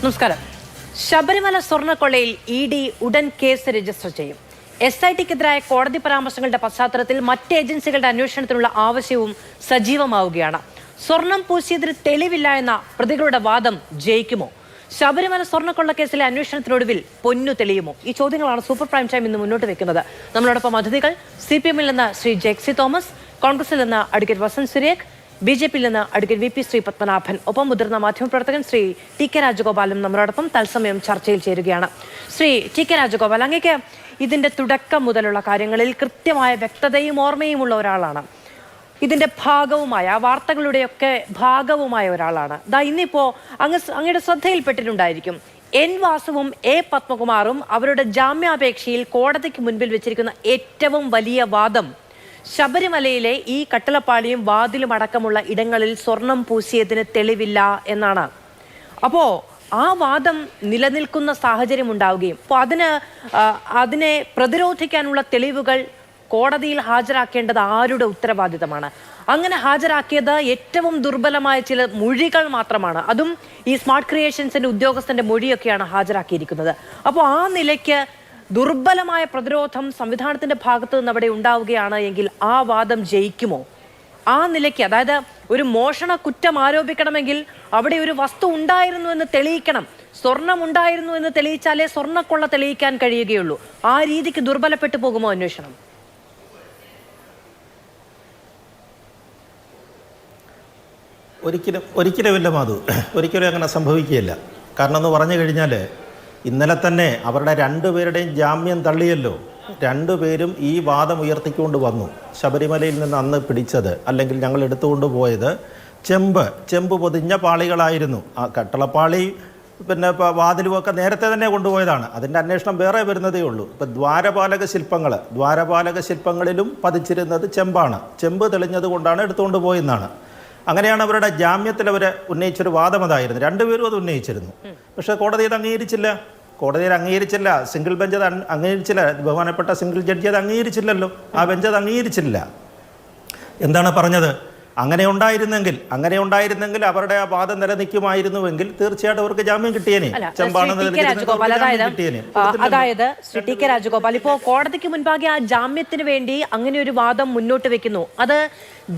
നമസ്കാരം. ശബരിമല സ്വർണ്ണക്കൊള്ളയിൽ ED ഉടൻ case register ചെയ്യും. SITക്കെതിരായ കോടതി പരാമർശങ്ങളുടെ പശ്ചാത്തലത്തിൽ മറ്റ് ഏജൻസികളുടെ അന്വേഷണത്തിനുള്ള ആവശ്യവും സജീവമാവുകയാണ്. സ്വർണം പൂശിയതിന് തെളിവില്ല എന്ന പ്രതികളുടെ വാദം ജയിക്കുമോ? ശബരിമല സ്വർണ്ണക്കൊള്ള കേസിലെ അന്വേഷണത്തിനൊടുവിൽ പൊന്നു തെളിയുമോ? ഈ ചോദ്യങ്ങളാണ് സൂപ്പർ പ്രൈം ടൈം ഇന്ന് മുന്നോട്ട് വെക്കുന്നത്. നമ്മളോടൊപ്പം അതിഥികൾ CPM-ൽ നിന്ന് ശ്രീ ജെക്സി തോമസ്, കോൺഗ്രസിൽ നിന്ന് അഡ്വക്കേറ്റ് വസന്ത് സുരേഖ്, BJP-ൽ നിന്ന് അഡ്വക്കേറ്റ് VP ശ്രീ പത്മനാഭൻ, ഒപ്പം മുതിർന്ന മാധ്യമപ്രവർത്തകൻ ശ്രീ TK രാജഗോപാലും നമ്മളോടൊപ്പം തത്സമയം ചർച്ചയിൽ ചേരുകയാണ്. ശ്രീ TK രാജഗോപാൽ, അങ്ങേക്ക് ഇതിന്റെ തുടക്കം മുതലുള്ള കാര്യങ്ങളിൽ കൃത്യമായ വ്യക്തതയും ഓർമ്മയുമുള്ള ഒരാളാണ്. ഇതിന്റെ ഭാഗവുമായ വാർത്തകളുടെയൊക്കെ ഭാഗവുമായ ഒരാളാണ്. ഇന്നിപ്പോ അങ്ങയുടെ ശ്രദ്ധയിൽപ്പെട്ടിട്ടുണ്ടായിരിക്കും, N വാസുവും A പത്മകുമാറും അവരുടെ ജാമ്യാപേക്ഷയിൽ കോടതിക്ക് മുൻപിൽ വെച്ചിരിക്കുന്ന ഏറ്റവും വലിയ വാദം ശബരിമലയിലെ ഈ കട്ടളപ്പാളിയും വാതിലും അടക്കമുള്ള ഇടങ്ങളിൽ സ്വർണം പൂശിയതിന് തെളിവില്ല എന്നാണ്. അപ്പോ ആ വാദം നിലനിൽക്കുന്ന സാഹചര്യം ഉണ്ടാവുകയും അപ്പോൾ അതിനെ പ്രതിരോധിക്കാനുള്ള തെളിവുകൾ കോടതിയിൽ ഹാജരാക്കേണ്ടത് ആരുടെ ഉത്തരവാദിത്തമാണ്? അങ്ങനെ ഹാജരാക്കിയത് ഏറ്റവും ദുർബലമായ ചില മൊഴികൾ മാത്രമാണ്. അതും ഈ സ്മാർട്ട് ക്രിയേഷൻസിന്റെ ഉദ്യോഗസ്ഥന്റെ മൊഴിയൊക്കെയാണ് ഹാജരാക്കിയിരിക്കുന്നത്. അപ്പോൾ ആ നിലയ്ക്ക് ദുർബലമായ പ്രതിരോധം സംവിധാനത്തിന്റെ ഭാഗത്ത് നിന്ന് അവിടെ ഉണ്ടാവുകയാണ് എങ്കിൽ ആ വാദം ജയിക്കുമോ? ആ നിലയ്ക്ക്, അതായത് ഒരു മോഷണ കുറ്റം ആരോപിക്കണമെങ്കിൽ അവിടെ ഒരു വസ്തു ഉണ്ടായിരുന്നു എന്ന് തെളിയിക്കണം. സ്വർണം ഉണ്ടായിരുന്നു എന്ന് തെളിയിച്ചാലേ സ്വർണ്ണക്കൊള്ള തെളിയിക്കാൻ കഴിയുകയുള്ളൂ. ആ രീതിക്ക് ദുർബലപ്പെട്ടു പോകുമോ അന്വേഷണം? ഒരിക്കലുമില്ല മാധു, ഒരിക്കലും അങ്ങനെ സംഭവിക്കുകയില്ല. കാരണം എന്ന് പറഞ്ഞു കഴിഞ്ഞാൽ ഇന്നലെ തന്നെ അവരുടെ രണ്ടുപേരുടെയും ജാമ്യം തള്ളിയല്ലോ. രണ്ടുപേരും ഈ വാദം ഉയർത്തിക്കൊണ്ട് വന്നു. ശബരിമലയിൽ നിന്ന് അന്ന് പിടിച്ചത്, അല്ലെങ്കിൽ ഞങ്ങൾ എടുത്തുകൊണ്ട് പോയത് ചെമ്പ് പൊതിഞ്ഞ പാളികളായിരുന്നു. ആ കട്ടളപ്പാളി പിന്നെ വാതിലുമൊക്കെ നേരത്തെ തന്നെ കൊണ്ടുപോയതാണ്. അതിൻ്റെ അന്വേഷണം വേറെ വരുന്നതേ ഉള്ളൂ. ഇപ്പം ദ്വാരപാലക ശില്പങ്ങളിലും പതിച്ചിരുന്നത് ചെമ്പാണ്. ചെമ്പ് തെളിഞ്ഞത് കൊണ്ടാണ് എടുത്തുകൊണ്ട് പോയെന്നാണ്. അങ്ങനെയാണ് അവരുടെ ജാമ്യത്തിൽ അവർ ഉന്നയിച്ചൊരു വാദം അതായിരുന്നു. രണ്ടുപേരും അത് ഉന്നയിച്ചിരുന്നു. പക്ഷേ കോടതി അത് അംഗീകരിച്ചില്ല. സിംഗിൾ ബെഞ്ച് അത് അംഗീകരിച്ചില്ല. ബഹുമാനപ്പെട്ട സിംഗിൾ ജഡ്ജി അത് അംഗീകരിച്ചില്ലല്ലോ. ആ ബെഞ്ച് അത് അംഗീകരിച്ചില്ല. എന്താണ് പറഞ്ഞത്? അങ്ങനെ ഉണ്ടായിരുന്നെങ്കിൽ അവരുടെ ആ വാദം നിലനിൽക്കുമായിരുന്നുവെങ്കിൽ തീർച്ചയായിട്ടും അവർക്ക് ജാമ്യം കിട്ടിയേനെ. അതായത് ശ്രീ TK രാജഗോപാൽ, ഇപ്പോ കോടതിക്ക് മുൻപാകെ ആ ജാമ്യത്തിന് വേണ്ടി അങ്ങനെ ഒരു വാദം മുന്നോട്ട് വെക്കുന്നു. അത്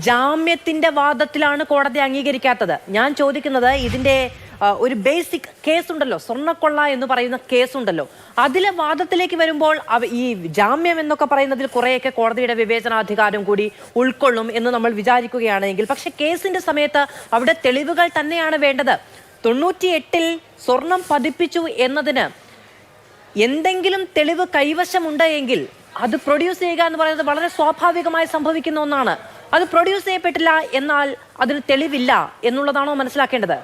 ജാമ്യത്തിന്റെ വാദത്തിലാണ് കോടതി അംഗീകരിക്കാത്തത്. ഞാൻ ചോദിക്കുന്നത്, ഇതിന്റെ ഒരു ബേസിക് കേസ് ഉണ്ടല്ലോ, സ്വർണ്ണക്കൊള്ള എന്ന് പറയുന്ന കേസുണ്ടല്ലോ, അതിലെ വാദത്തിലേക്ക് വരുമ്പോൾ ഈ ജാമ്യം എന്നൊക്കെ പറയുന്നതിൽ കുറേയൊക്കെ കോടതിയുടെ വിവേചനാധികാരം കൂടി ഉൾക്കൊള്ളും എന്ന് നമ്മൾ വിചാരിക്കുകയാണെങ്കിൽ, പക്ഷെ കേസിന്റെ സമയത്ത് അവിടെ തെളിവുകൾ തന്നെയാണ് വേണ്ടത്. 98-ൽ സ്വർണം പതിപ്പിച്ചു എന്നതിന് എന്തെങ്കിലും തെളിവ് കൈവശമുണ്ട് എങ്കിൽ അത് പ്രൊഡ്യൂസ് ചെയ്യുക എന്ന് പറയുന്നത് വളരെ സ്വാഭാവികമായി സംഭവിക്കുന്ന ഒന്നാണ്. അത് പ്രൊഡ്യൂസ് ചെയ്യപ്പെട്ടില്ല എന്നാൽ അതിന് തെളിവില്ല എന്നുള്ളതാണോ മനസ്സിലാക്കേണ്ടത്?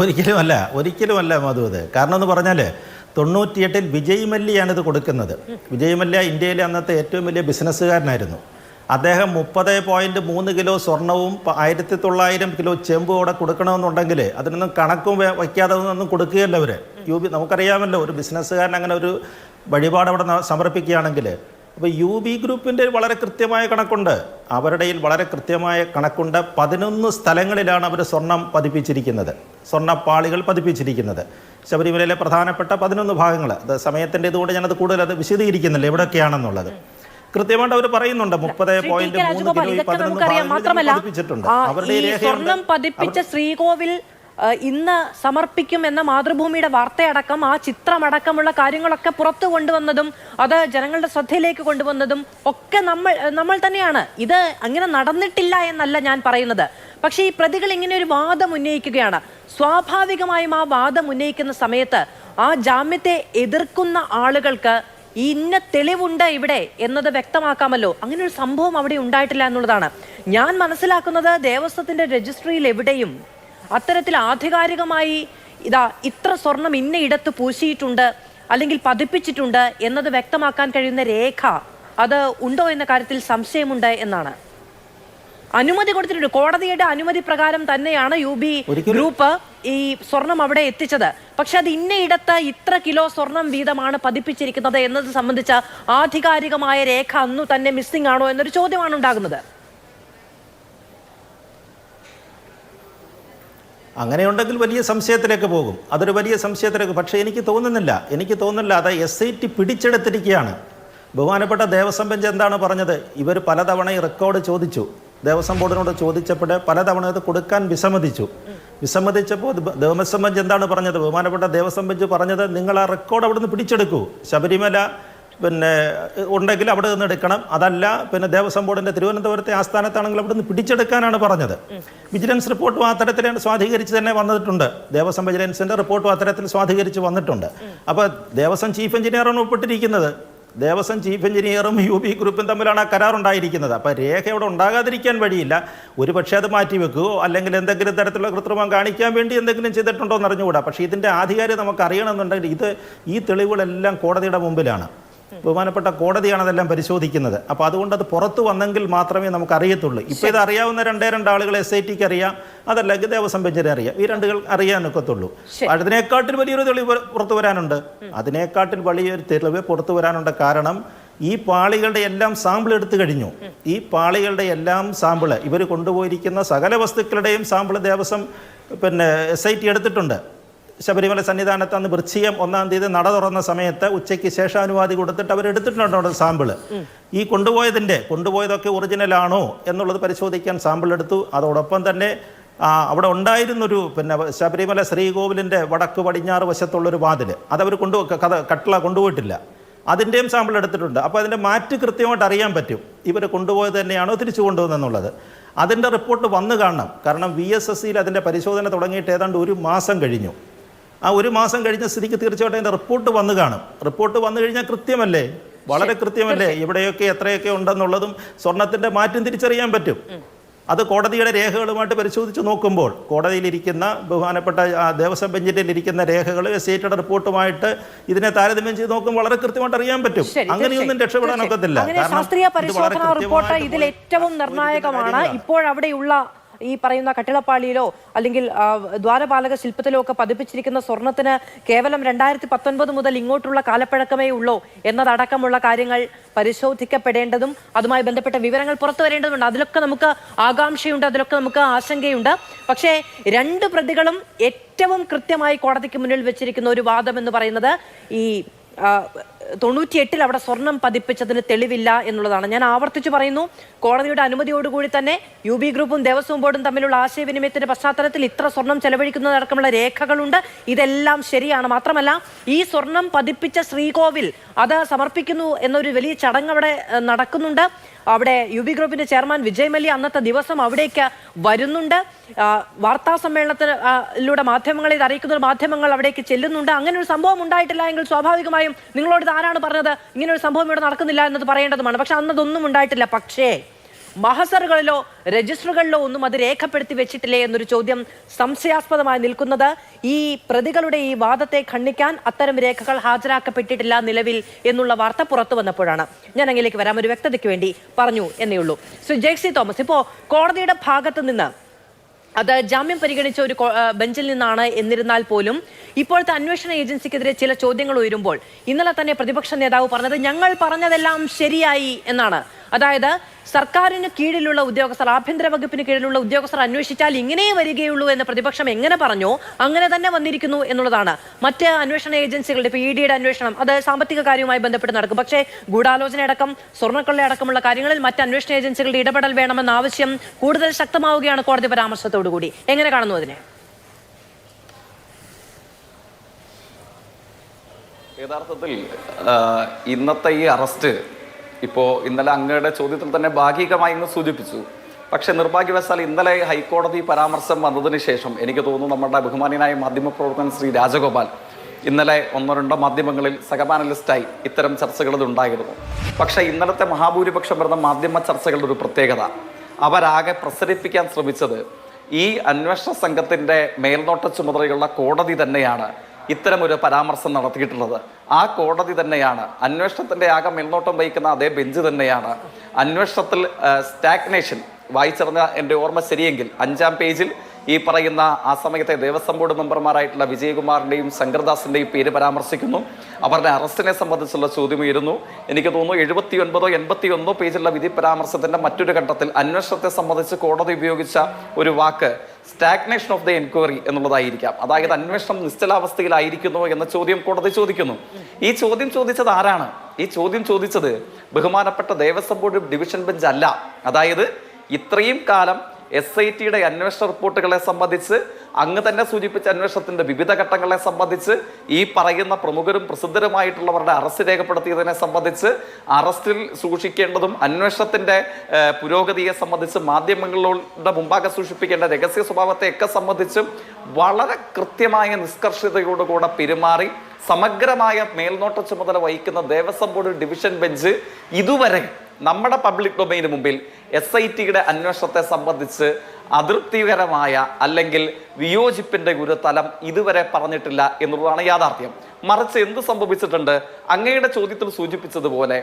ഒരിക്കലുമല്ല മധു. അത് കാരണം എന്ന് പറഞ്ഞാൽ 98-ൽ വിജയ് മല്യയാണ് ഇത് കൊടുക്കുന്നത്. വിജയ് മല്യ ഇന്ത്യയിലെ അന്നത്തെ ഏറ്റവും വലിയ ബിസിനസ്സുകാരനായിരുന്നു. അദ്ദേഹം 30.3 കിലോ സ്വർണവും 1900 കിലോ ചെമ്പും അവിടെ കൊടുക്കണമെന്നുണ്ടെങ്കിൽ അതിനൊന്നും കണക്കും വയ്ക്കാതെ ഒന്നും കൊടുക്കുകയല്ല അവർ. നമുക്കറിയാമല്ലോ, ഒരു ബിസിനസ്സുകാരൻ അങ്ങനെ ഒരു വഴിപാട് അവിടെ സമർപ്പിക്കുകയാണെങ്കിൽ. അപ്പോൾ UB ഗ്രൂപ്പിൻ്റെ വളരെ കൃത്യമായ കണക്കുണ്ട്. അവരുടെയിൽ വളരെ കൃത്യമായ കണക്കുണ്ട്. 11 സ്ഥലങ്ങളിലാണ് അവർ സ്വർണം പതിപ്പിച്ചിരിക്കുന്നത്, സ്വർണ്ണപ്പാളികൾ പതിപ്പിച്ചിരിക്കുന്നത്. ശബരിമലയിലെ പ്രധാനപ്പെട്ട 11 ഭാഗങ്ങൾ. അത് സമയത്തിൻ്റെ ഇതുകൊണ്ട് ഞാനത് കൂടുതൽ വിശദീകരിക്കുന്നില്ല എവിടെയൊക്കെയാണെന്നുള്ളത്. കൃത്യമായിട്ട് അവർ പറയുന്നുണ്ട്. 30.3 കിലോ 11 പതിപ്പിച്ചിട്ടുണ്ട്. സ്വർണം പതിപ്പിച്ച ശ്രീകോവിൽ ഇന്ന് സമർപ്പിക്കും എന്ന മാതൃഭൂമിയുടെ വാർത്തയടക്കം ആ ചിത്രമടക്കമുള്ള കാര്യങ്ങളൊക്കെ പുറത്തു കൊണ്ടുവന്നതും അത് ജനങ്ങളുടെ ശ്രദ്ധയിലേക്ക് കൊണ്ടുവന്നതും ഒക്കെ നമ്മൾ തന്നെയാണ്. ഇത് അങ്ങനെ നടന്നിട്ടില്ല എന്നല്ല ഞാൻ പറയുന്നത്. പക്ഷേ ഈ പ്രതികൾ ഇങ്ങനെ ഒരു വാദം ഉന്നയിക്കുകയാണ്. സ്വാഭാവികമായും ആ വാദം ഉന്നയിക്കുന്ന സമയത്ത് ആ ജാമ്യത്തെ എതിർക്കുന്ന ആളുകൾക്ക് ഇന്ന തെളിവുണ്ട് ഇവിടെ എന്നത് വ്യക്തമാക്കാമല്ലോ. അങ്ങനെ ഒരു സംഭവം അവിടെ ഉണ്ടായിട്ടില്ല എന്നുള്ളതാണ് ഞാൻ മനസ്സിലാക്കുന്നത്. ദേവസ്വത്തിന്റെ രജിസ്ട്രിയിൽ എവിടെയും അത്തരത്തിൽ ആധികാരികമായി ഇത്ര സ്വർണം ഇന്നയിടത്ത് പൂശിയിട്ടുണ്ട് അല്ലെങ്കിൽ പതിപ്പിച്ചിട്ടുണ്ട് എന്നത് വ്യക്തമാക്കാൻ കഴിയുന്ന രേഖ അത് ഉണ്ടോ എന്ന കാര്യത്തിൽ സംശയമുണ്ട് എന്നാണ്. അനുമതി കൊടുത്തിട്ടുണ്ട്. കോടതിയുടെ അനുമതി പ്രകാരം തന്നെയാണ് UB ഗ്രൂപ്പ് ഈ സ്വർണം അവിടെ എത്തിച്ചത്. പക്ഷെ അത് ഇന്നയിടത്ത് ഇത്ര കിലോ സ്വർണം വീതമാണ് പതിപ്പിച്ചിരിക്കുന്നത് എന്നത് സംബന്ധിച്ച ആധികാരികമായ രേഖ അന്നു തന്നെ മിസ്സിംഗ് ആണോ എന്നൊരു ചോദ്യമാണ് ഉണ്ടാകുന്നത്. അങ്ങനെയുണ്ടെങ്കിൽ വലിയ സംശയത്തിലേക്ക് പോകും, അതൊരു വലിയ സംശയത്തിലേക്ക്. പക്ഷേ എനിക്ക് തോന്നുന്നില്ല അത് SIT പിടിച്ചെടുത്തിരിക്കുകയാണ്. ബഹുമാനപ്പെട്ട ദേവസ്വം ബെഞ്ച് എന്താണ് പറഞ്ഞത്? ഇവർ പലതവണ ഈ റെക്കോർഡ് ചോദിച്ചു, ദേവസ്വം ബോർഡിനോട് ചോദിച്ചപ്പോൾ പലതവണ അത് കൊടുക്കാൻ വിസമ്മതിച്ചപ്പോൾ ദേവസ്വം ബെഞ്ച് എന്താണ് പറഞ്ഞത്? ബഹുമാനപ്പെട്ട ദേവസ്വം ബെഞ്ച് പറഞ്ഞത്, നിങ്ങൾ ആ റെക്കോർഡ് അവിടെ നിന്ന് പിടിച്ചെടുക്കൂ, ശബരിമല ഉണ്ടെങ്കിൽ അവിടെ നിന്ന് എടുക്കണം, അതല്ല ദേവസ്വം ബോർഡിൻ്റെ തിരുവനന്തപുരത്തെ ആസ്ഥാനത്താണെങ്കിൽ അവിടെ നിന്ന് പിടിച്ചെടുക്കാനാണ് പറഞ്ഞത്. വിജിലൻസ് റിപ്പോർട്ടും ആ തരത്തിൽ സ്വാധീകരിച്ച് തന്നെ വന്നിട്ടുണ്ട്. ദേവസ്വം വിജിലൻസിൻ്റെ റിപ്പോർട്ടും അത്തരത്തിൽ സ്വാധീകരിച്ച് വന്നിട്ടുണ്ട്. അപ്പോൾ ദേവസ്വം ചീഫ് എഞ്ചിനീയറാണ് ഒപ്പിട്ടിരിക്കുന്നത്. ദേവസ്വം ചീഫ് എഞ്ചിനീയറും UB ഗ്രൂപ്പും തമ്മിലാണ് ആ കരാറുണ്ടായിരിക്കുന്നത്. അപ്പോൾ രേഖ അവിടെ ഉണ്ടാകാതിരിക്കാൻ വഴിയില്ല. ഒരു പക്ഷേ അത് മാറ്റിവെക്കുകയോ അല്ലെങ്കിൽ എന്തെങ്കിലും തരത്തിലുള്ള കൃത്രിമം കാണിക്കാൻ വേണ്ടി എന്തെങ്കിലും ചെയ്തിട്ടുണ്ടോ എന്ന് അറിഞ്ഞുകൂടാ. പക്ഷേ ഇതിൻ്റെ ആധികാരികത നമുക്ക് അറിയണമെന്നുണ്ടെങ്കിൽ ഈ തെളിവുകളെല്ലാം കോടതിയുടെ മുമ്പിലാണ്. ബഹുമാനപ്പെട്ട കോടതിയാണ് അതെല്ലാം പരിശോധിക്കുന്നത്. അപ്പോൾ അതുകൊണ്ട് അത് പുറത്തു വന്നെങ്കിൽ മാത്രമേ നമുക്ക് അറിയത്തുള്ളൂ. ഇപ്പോൾ ഇത് അറിയാവുന്ന രണ്ട് ആളുകൾ SITക്ക് അറിയാം, അതല്ലെങ്കിൽ ദേവസ്വം ബെഞ്ചിനെ അറിയാം. ഈ രണ്ടുകൾ അറിയാനൊക്കത്തുള്ളൂ. അതിനേക്കാട്ടിൽ വലിയൊരു തെളിവ് പുറത്തു വരാനുണ്ട്. കാരണം ഈ പാളികളുടെ എല്ലാം സാമ്പിൾ എടുത്തു കഴിഞ്ഞു. ഈ പാളികളുടെ എല്ലാം സാമ്പിള് ഇവർ കൊണ്ടുപോയിരിക്കുന്ന സകല വസ്തുക്കളുടെയും സാമ്പിൾ ദേവസ്വം SIT എടുത്തിട്ടുണ്ട്. ശബരിമല സന്നിധാനത്ത് അന്ന് വൃശ്ചികം 1-ാം തീയതി നട തുറന്ന സമയത്ത് ഉച്ചയ്ക്ക് ശേഷാനുവാദി കൊടുത്തിട്ട് അവരെടുത്തിട്ടുണ്ട് സാമ്പിള്. ഈ കൊണ്ടുപോയതൊക്കെ ഒറിജിനലാണോ എന്നുള്ളത് പരിശോധിക്കാൻ സാമ്പിൾ എടുത്തു. അതോടൊപ്പം തന്നെ അവിടെ ഉണ്ടായിരുന്നൊരു ശബരിമല ശ്രീകോവിലിൻ്റെ വടക്ക് പടിഞ്ഞാറ് വശത്തുള്ളൊരു വാതിൽ അതവർ കട്ടള കൊണ്ടുപോയിട്ടില്ല, അതിൻ്റെയും സാമ്പിൾ എടുത്തിട്ടുണ്ട്. അപ്പോൾ അതിൻ്റെ മാറ്റ് കൃത്യമായിട്ട് അറിയാൻ പറ്റും ഇവർ കൊണ്ടുപോയത് തന്നെയാണോ തിരിച്ചു കൊണ്ടുപോകുന്നെന്നുള്ളത്. അതിൻ്റെ റിപ്പോർട്ട് വന്നു കാണണം. കാരണം VSSയിൽ അതിൻ്റെ പരിശോധന തുടങ്ങിയിട്ട് ഏതാണ്ട് 1 മാസം കഴിഞ്ഞു. ആ 1 മാസം കഴിഞ്ഞ സ്ഥിതിക്ക് തീർച്ചയായിട്ടും അതിൻ്റെ റിപ്പോർട്ട് വന്നു കാണും. റിപ്പോർട്ട് വന്നു കഴിഞ്ഞാൽ കൃത്യമല്ലേ, വളരെ കൃത്യമല്ലേ, എവിടെയൊക്കെ എത്രയൊക്കെ ഉണ്ടെന്നുള്ളതും സ്വർണത്തിൻ്റെ മാറ്റം തിരിച്ചറിയാൻ പറ്റും. അത് കോടതിയുടെ രേഖകളുമായിട്ട് പരിശോധിച്ച് നോക്കുമ്പോൾ കോടതിയിലിരിക്കുന്ന ബഹുമാനപ്പെട്ട ദേവസ്വം ബെഞ്ചിലിരിക്കുന്ന രേഖകൾ SITയുടെ റിപ്പോർട്ടുമായിട്ട് ഇതിനെ താരതമ്യം ചെയ്ത് നോക്കുമ്പോൾ വളരെ കൃത്യമായിട്ട് അറിയാൻ പറ്റും. അങ്ങനെയൊന്നും രക്ഷപ്പെടാനൊക്കത്തില്ല. ശാസ്ത്രീയ പരിശോധനാ റിപ്പോർട്ട് ഇതിൽ ഏറ്റവും നിർണായകമാണ്. ഇപ്പോഴവിടെയുള്ള ഈ പറയുന്ന കട്ടിളപ്പാളിയിലോ അല്ലെങ്കിൽ ദ്വാരപാലക ശില്പത്തിലോ ഒക്കെ പതിപ്പിച്ചിരിക്കുന്ന സ്വർണത്തിന് കേവലം 2019 മുതൽ ഇങ്ങോട്ടുള്ള കാലപ്പഴക്കമേ ഉള്ളൂ എന്നതടക്കമുള്ള കാര്യങ്ങൾ പരിശോധിക്കപ്പെടേണ്ടതും അതുമായി ബന്ധപ്പെട്ട വിവരങ്ങൾ പുറത്തു വരേണ്ടതുണ്ട്. അതിലൊക്കെ നമുക്ക് ആകാംക്ഷയുണ്ട്, അതിലൊക്കെ നമുക്ക് ആശങ്കയുണ്ട്. പക്ഷേ 2 പ്രതികളും ഏറ്റവും കൃത്യമായി കോടതിക്ക് മുന്നിൽ വെച്ചിരിക്കുന്ന ഒരു വാദം എന്ന് പറയുന്നത് ഈ 98 അവിടെ സ്വർണം പതിപ്പിച്ചതിന് തെളിവില്ല എന്നുള്ളതാണ്. ഞാൻ ആവർത്തിച്ചു പറയുന്നു, കോടതിയുടെ അനുമതിയോടുകൂടി തന്നെ UB ഗ്രൂപ്പും ദേവസ്വം ബോർഡും തമ്മിലുള്ള ആശയവിനിമയത്തിന്റെ പശ്ചാത്തലത്തിൽ ഇത്ര സ്വർണം ചെലവഴിക്കുന്നതടക്കമുള്ള രേഖകളുണ്ട്. ഇതെല്ലാം ശരിയാണ്. മാത്രമല്ല ഈ സ്വർണം പതിപ്പിച്ച ശ്രീകോവിൽ അത് സമർപ്പിക്കുന്നു എന്നൊരു വലിയ ചടങ്ങ് അവിടെ നടക്കുന്നുണ്ട്. അവിടെ UB ഗ്രൂപ്പിന്റെ ചെയർമാൻ വിജയ് മല്യ അന്നത്തെ ദിവസം അവിടേക്ക് വരുന്നുണ്ട്. വാർത്താ സമ്മേളനത്തിലൂടെ മാധ്യമങ്ങളെ ഇത് അറിയിക്കുന്ന മാധ്യമങ്ങൾ അവിടേക്ക് ചെല്ലുന്നുണ്ട്. അങ്ങനെ ഒരു സംഭവം ഉണ്ടായിട്ടില്ല എങ്കിൽ സ്വാഭാവികമായും നിങ്ങളോട് ഇത് ആരാണ് പറഞ്ഞത് ഇങ്ങനെ ഒരു സംഭവം ഇവിടെ നടക്കുന്നില്ല എന്നത് പറയേണ്ടതുമാണ്. പക്ഷെ അന്നതൊന്നും ഉണ്ടായിട്ടില്ല. പക്ഷേ മഹസറുകളിലോ രജിസ്റ്ററുകളിലോ ഒന്നും അത് രേഖപ്പെടുത്തി വെച്ചിട്ടില്ലേ എന്നൊരു ചോദ്യം സംശയാസ്പദമായി നിൽക്കുന്നത് ഈ പ്രതികളുടെ ഈ വാദത്തെ ഖണ്ഡിക്കാൻ അത്തരം രേഖകൾ ഹാജരാക്കപ്പെട്ടിട്ടില്ല നിലവിൽ എന്നുള്ള വാർത്ത പുറത്തു വന്നപ്പോഴാണ് ഞാൻ അങ്ങിലേക്ക് വരാം. ഒരു വ്യക്തതയ്ക്ക് വേണ്ടി പറഞ്ഞു എന്നേ ഉള്ളൂ. ശ്രീ ജെയ്സി തോമസ്, ഇപ്പോൾ കോടതിയുടെ ഭാഗത്ത് നിന്ന് അത് ജാമ്യം പരിഗണിച്ച ഒരു ബെഞ്ചിൽ നിന്നാണ് എന്നിരുന്നാൽ പോലും ഇപ്പോഴത്തെ അന്വേഷണ ഏജൻസിക്കെതിരെ ചില ചോദ്യങ്ങൾ ഉയരുമ്പോൾ ഇന്നലെ തന്നെ പ്രതിപക്ഷ നേതാവ് പറഞ്ഞത് ഞങ്ങൾ പറഞ്ഞതെല്ലാം ശരിയായി എന്നാണ്. അതായത് സർക്കാരിന് കീഴിലുള്ള ഉദ്യോഗസ്ഥർ, ആഭ്യന്തര വകുപ്പിന് കീഴിലുള്ള ഉദ്യോഗസ്ഥർ അന്വേഷിച്ചാൽ ഇങ്ങനെ വരികയുള്ളൂ എന്ന് പ്രതിപക്ഷം എങ്ങനെ പറഞ്ഞോ അങ്ങനെ തന്നെ വന്നിരിക്കുന്നു എന്നുള്ളതാണ്. മറ്റ് അന്വേഷണ ഏജൻസികളുടെ ഇപ്പോൾ EDയുടെ അന്വേഷണം അത് സാമ്പത്തിക കാര്യവുമായി ബന്ധപ്പെട്ട് നടക്കും. പക്ഷേ ഗൂഢാലോചന അടക്കം സ്വർണ്ണക്കൊള്ള അടക്കമുള്ള കാര്യങ്ങളിൽ മറ്റ് അന്വേഷണ ഏജൻസികളുടെ ഇടപെടൽ വേണമെന്ന ആവശ്യം കൂടുതൽ ശക്തമാവുകയാണ് കോടതി പരാമർശത്തോടുകൂടി. എങ്ങനെ കാണുന്നു അതിനെ? യഥാർത്ഥത്തിൽ ഇന്നത്തെ ഈ അറസ്റ്റ് ഇപ്പോൾ ഇന്നലെ അങ്ങയുടെ ചോദ്യത്തിൽ തന്നെ ഭാഗികമായി ഇന്ന് സൂചിപ്പിച്ചു. പക്ഷേ നിർഭാഗ്യവശാൽ ഇന്നലെ ഹൈക്കോടതി പരാമർശം വന്നതിന് ശേഷം എനിക്ക് തോന്നുന്നു നമ്മുടെ ബഹുമാന്യനായ മാധ്യമപ്രവർത്തകൻ ശ്രീ രാജഗോപാൽ ഇന്നലെ 1-2 മാധ്യമങ്ങളിൽ സഹപാനലിസ്റ്റായി ഇത്തരം ചർച്ചകളിൽ ഉണ്ടായിരുന്നു. പക്ഷേ ഇന്നലത്തെ മഹാഭൂരിപക്ഷം വരുന്ന മാധ്യമ ചർച്ചകളുടെ ഒരു പ്രത്യേകത, അവരാകെ പ്രസരിപ്പിക്കാൻ ശ്രമിച്ചത് ഈ അന്വേഷണ സംഘത്തിൻ്റെ മേൽനോട്ട ചുമതലയുള്ള കോടതി തന്നെയാണ് ഇത്തരമൊരു പരാമർശം നടത്തിയിട്ടുള്ളത്. ആ കോടതി തന്നെയാണ് അന്വേഷണത്തിൻ്റെ ആകെ മേൽനോട്ടം വഹിക്കുന്ന അതേ ബെഞ്ച് തന്നെയാണ് അന്വേഷണത്തിൽ സ്റ്റാഗ്നേഷൻ വായിച്ചിറഞ്ഞ എൻ്റെ ഓർമ്മ ശരിയെങ്കിൽ 5-ാം പേജിൽ ഈ പറയുന്ന ആ സമയത്തെ ദേവസ്വം ബോർഡ് മെമ്പർമാരായിട്ടുള്ള വിജയകുമാറിൻ്റെയും ശങ്കർദാസിൻ്റെയും പേര് പരാമർശിക്കുന്നു. അവരുടെ അറസ്റ്റിനെ സംബന്ധിച്ചുള്ള ചോദ്യം ഉയരുന്നു. എനിക്ക് തോന്നുന്നു 79 81 പേജുള്ള വിധി പരാമർശത്തിന്റെ മറ്റൊരു ഘട്ടത്തിൽ അന്വേഷണത്തെ സംബന്ധിച്ച് കോടതി ഉപയോഗിച്ച ഒരു വാക്ക് സ്റ്റാഗ്നേഷൻ ഓഫ് ദി എൻക്വയറി എന്നുള്ളതായിരിക്കാം. അതായത് അന്വേഷണം നിശ്ചലാവസ്ഥയിലായിരിക്കുന്നു എന്ന ചോദ്യം കോടതി ചോദിക്കുന്നു. ഈ ചോദ്യം ചോദിച്ചത് ആരാണ്? ഈ ചോദ്യം ചോദിച്ചത് ബഹുമാനപ്പെട്ട ദേവസ്വം ബോർഡ് ഡിവിഷൻ ബെഞ്ച് അല്ല. അതായത് ഇത്രയും കാലം SITയുടെ അന്വേഷണ റിപ്പോർട്ടുകളെ സംബന്ധിച്ച്, അങ്ങ് തന്നെ സൂചിപ്പിച്ച അന്വേഷണത്തിന്റെ വിവിധ ഘട്ടങ്ങളെ സംബന്ധിച്ച്, ഈ പറയുന്ന പ്രമുഖരും പ്രസിദ്ധരുമായിട്ടുള്ളവരുടെ അറസ്റ്റ് രേഖപ്പെടുത്തിയതിനെ സംബന്ധിച്ച്, അറസ്റ്റിൽ സൂക്ഷിക്കേണ്ടതും അന്വേഷണത്തിന്റെ പുരോഗതിയെ സംബന്ധിച്ച് മാധ്യമങ്ങളുടെ മുമ്പാകെ സൂക്ഷിപ്പിക്കേണ്ട രഹസ്യ സ്വഭാവത്തെയൊക്കെ സംബന്ധിച്ചും വളരെ കൃത്യമായ നിഷ്കർഷതയോടുകൂടെ പെരുമാറി സമഗ്രമായ മേൽനോട്ട ചുമതല വഹിക്കുന്ന ദേവസ്വം ബോർഡ് ഡിവിഷൻ ബെഞ്ച് ഇതുവരെ നമ്മുടെ പബ്ലിക് ഡൊമൈന് മുമ്പിൽ SITയുടെ അന്വേഷണത്തെ സംബന്ധിച്ച് അതൃപ്തികരമായ അല്ലെങ്കിൽ വിയോജിപ്പിന്റെ ഒരു തലം ഇതുവരെ പറഞ്ഞിട്ടില്ല എന്നുള്ളതാണ് യാഥാർത്ഥ്യം. മറിച്ച് എന്ത് സംഭവിച്ചിട്ടുണ്ട്? അങ്ങയുടെ ചോദ്യത്തിൽ സൂചിപ്പിച്ചതുപോലെ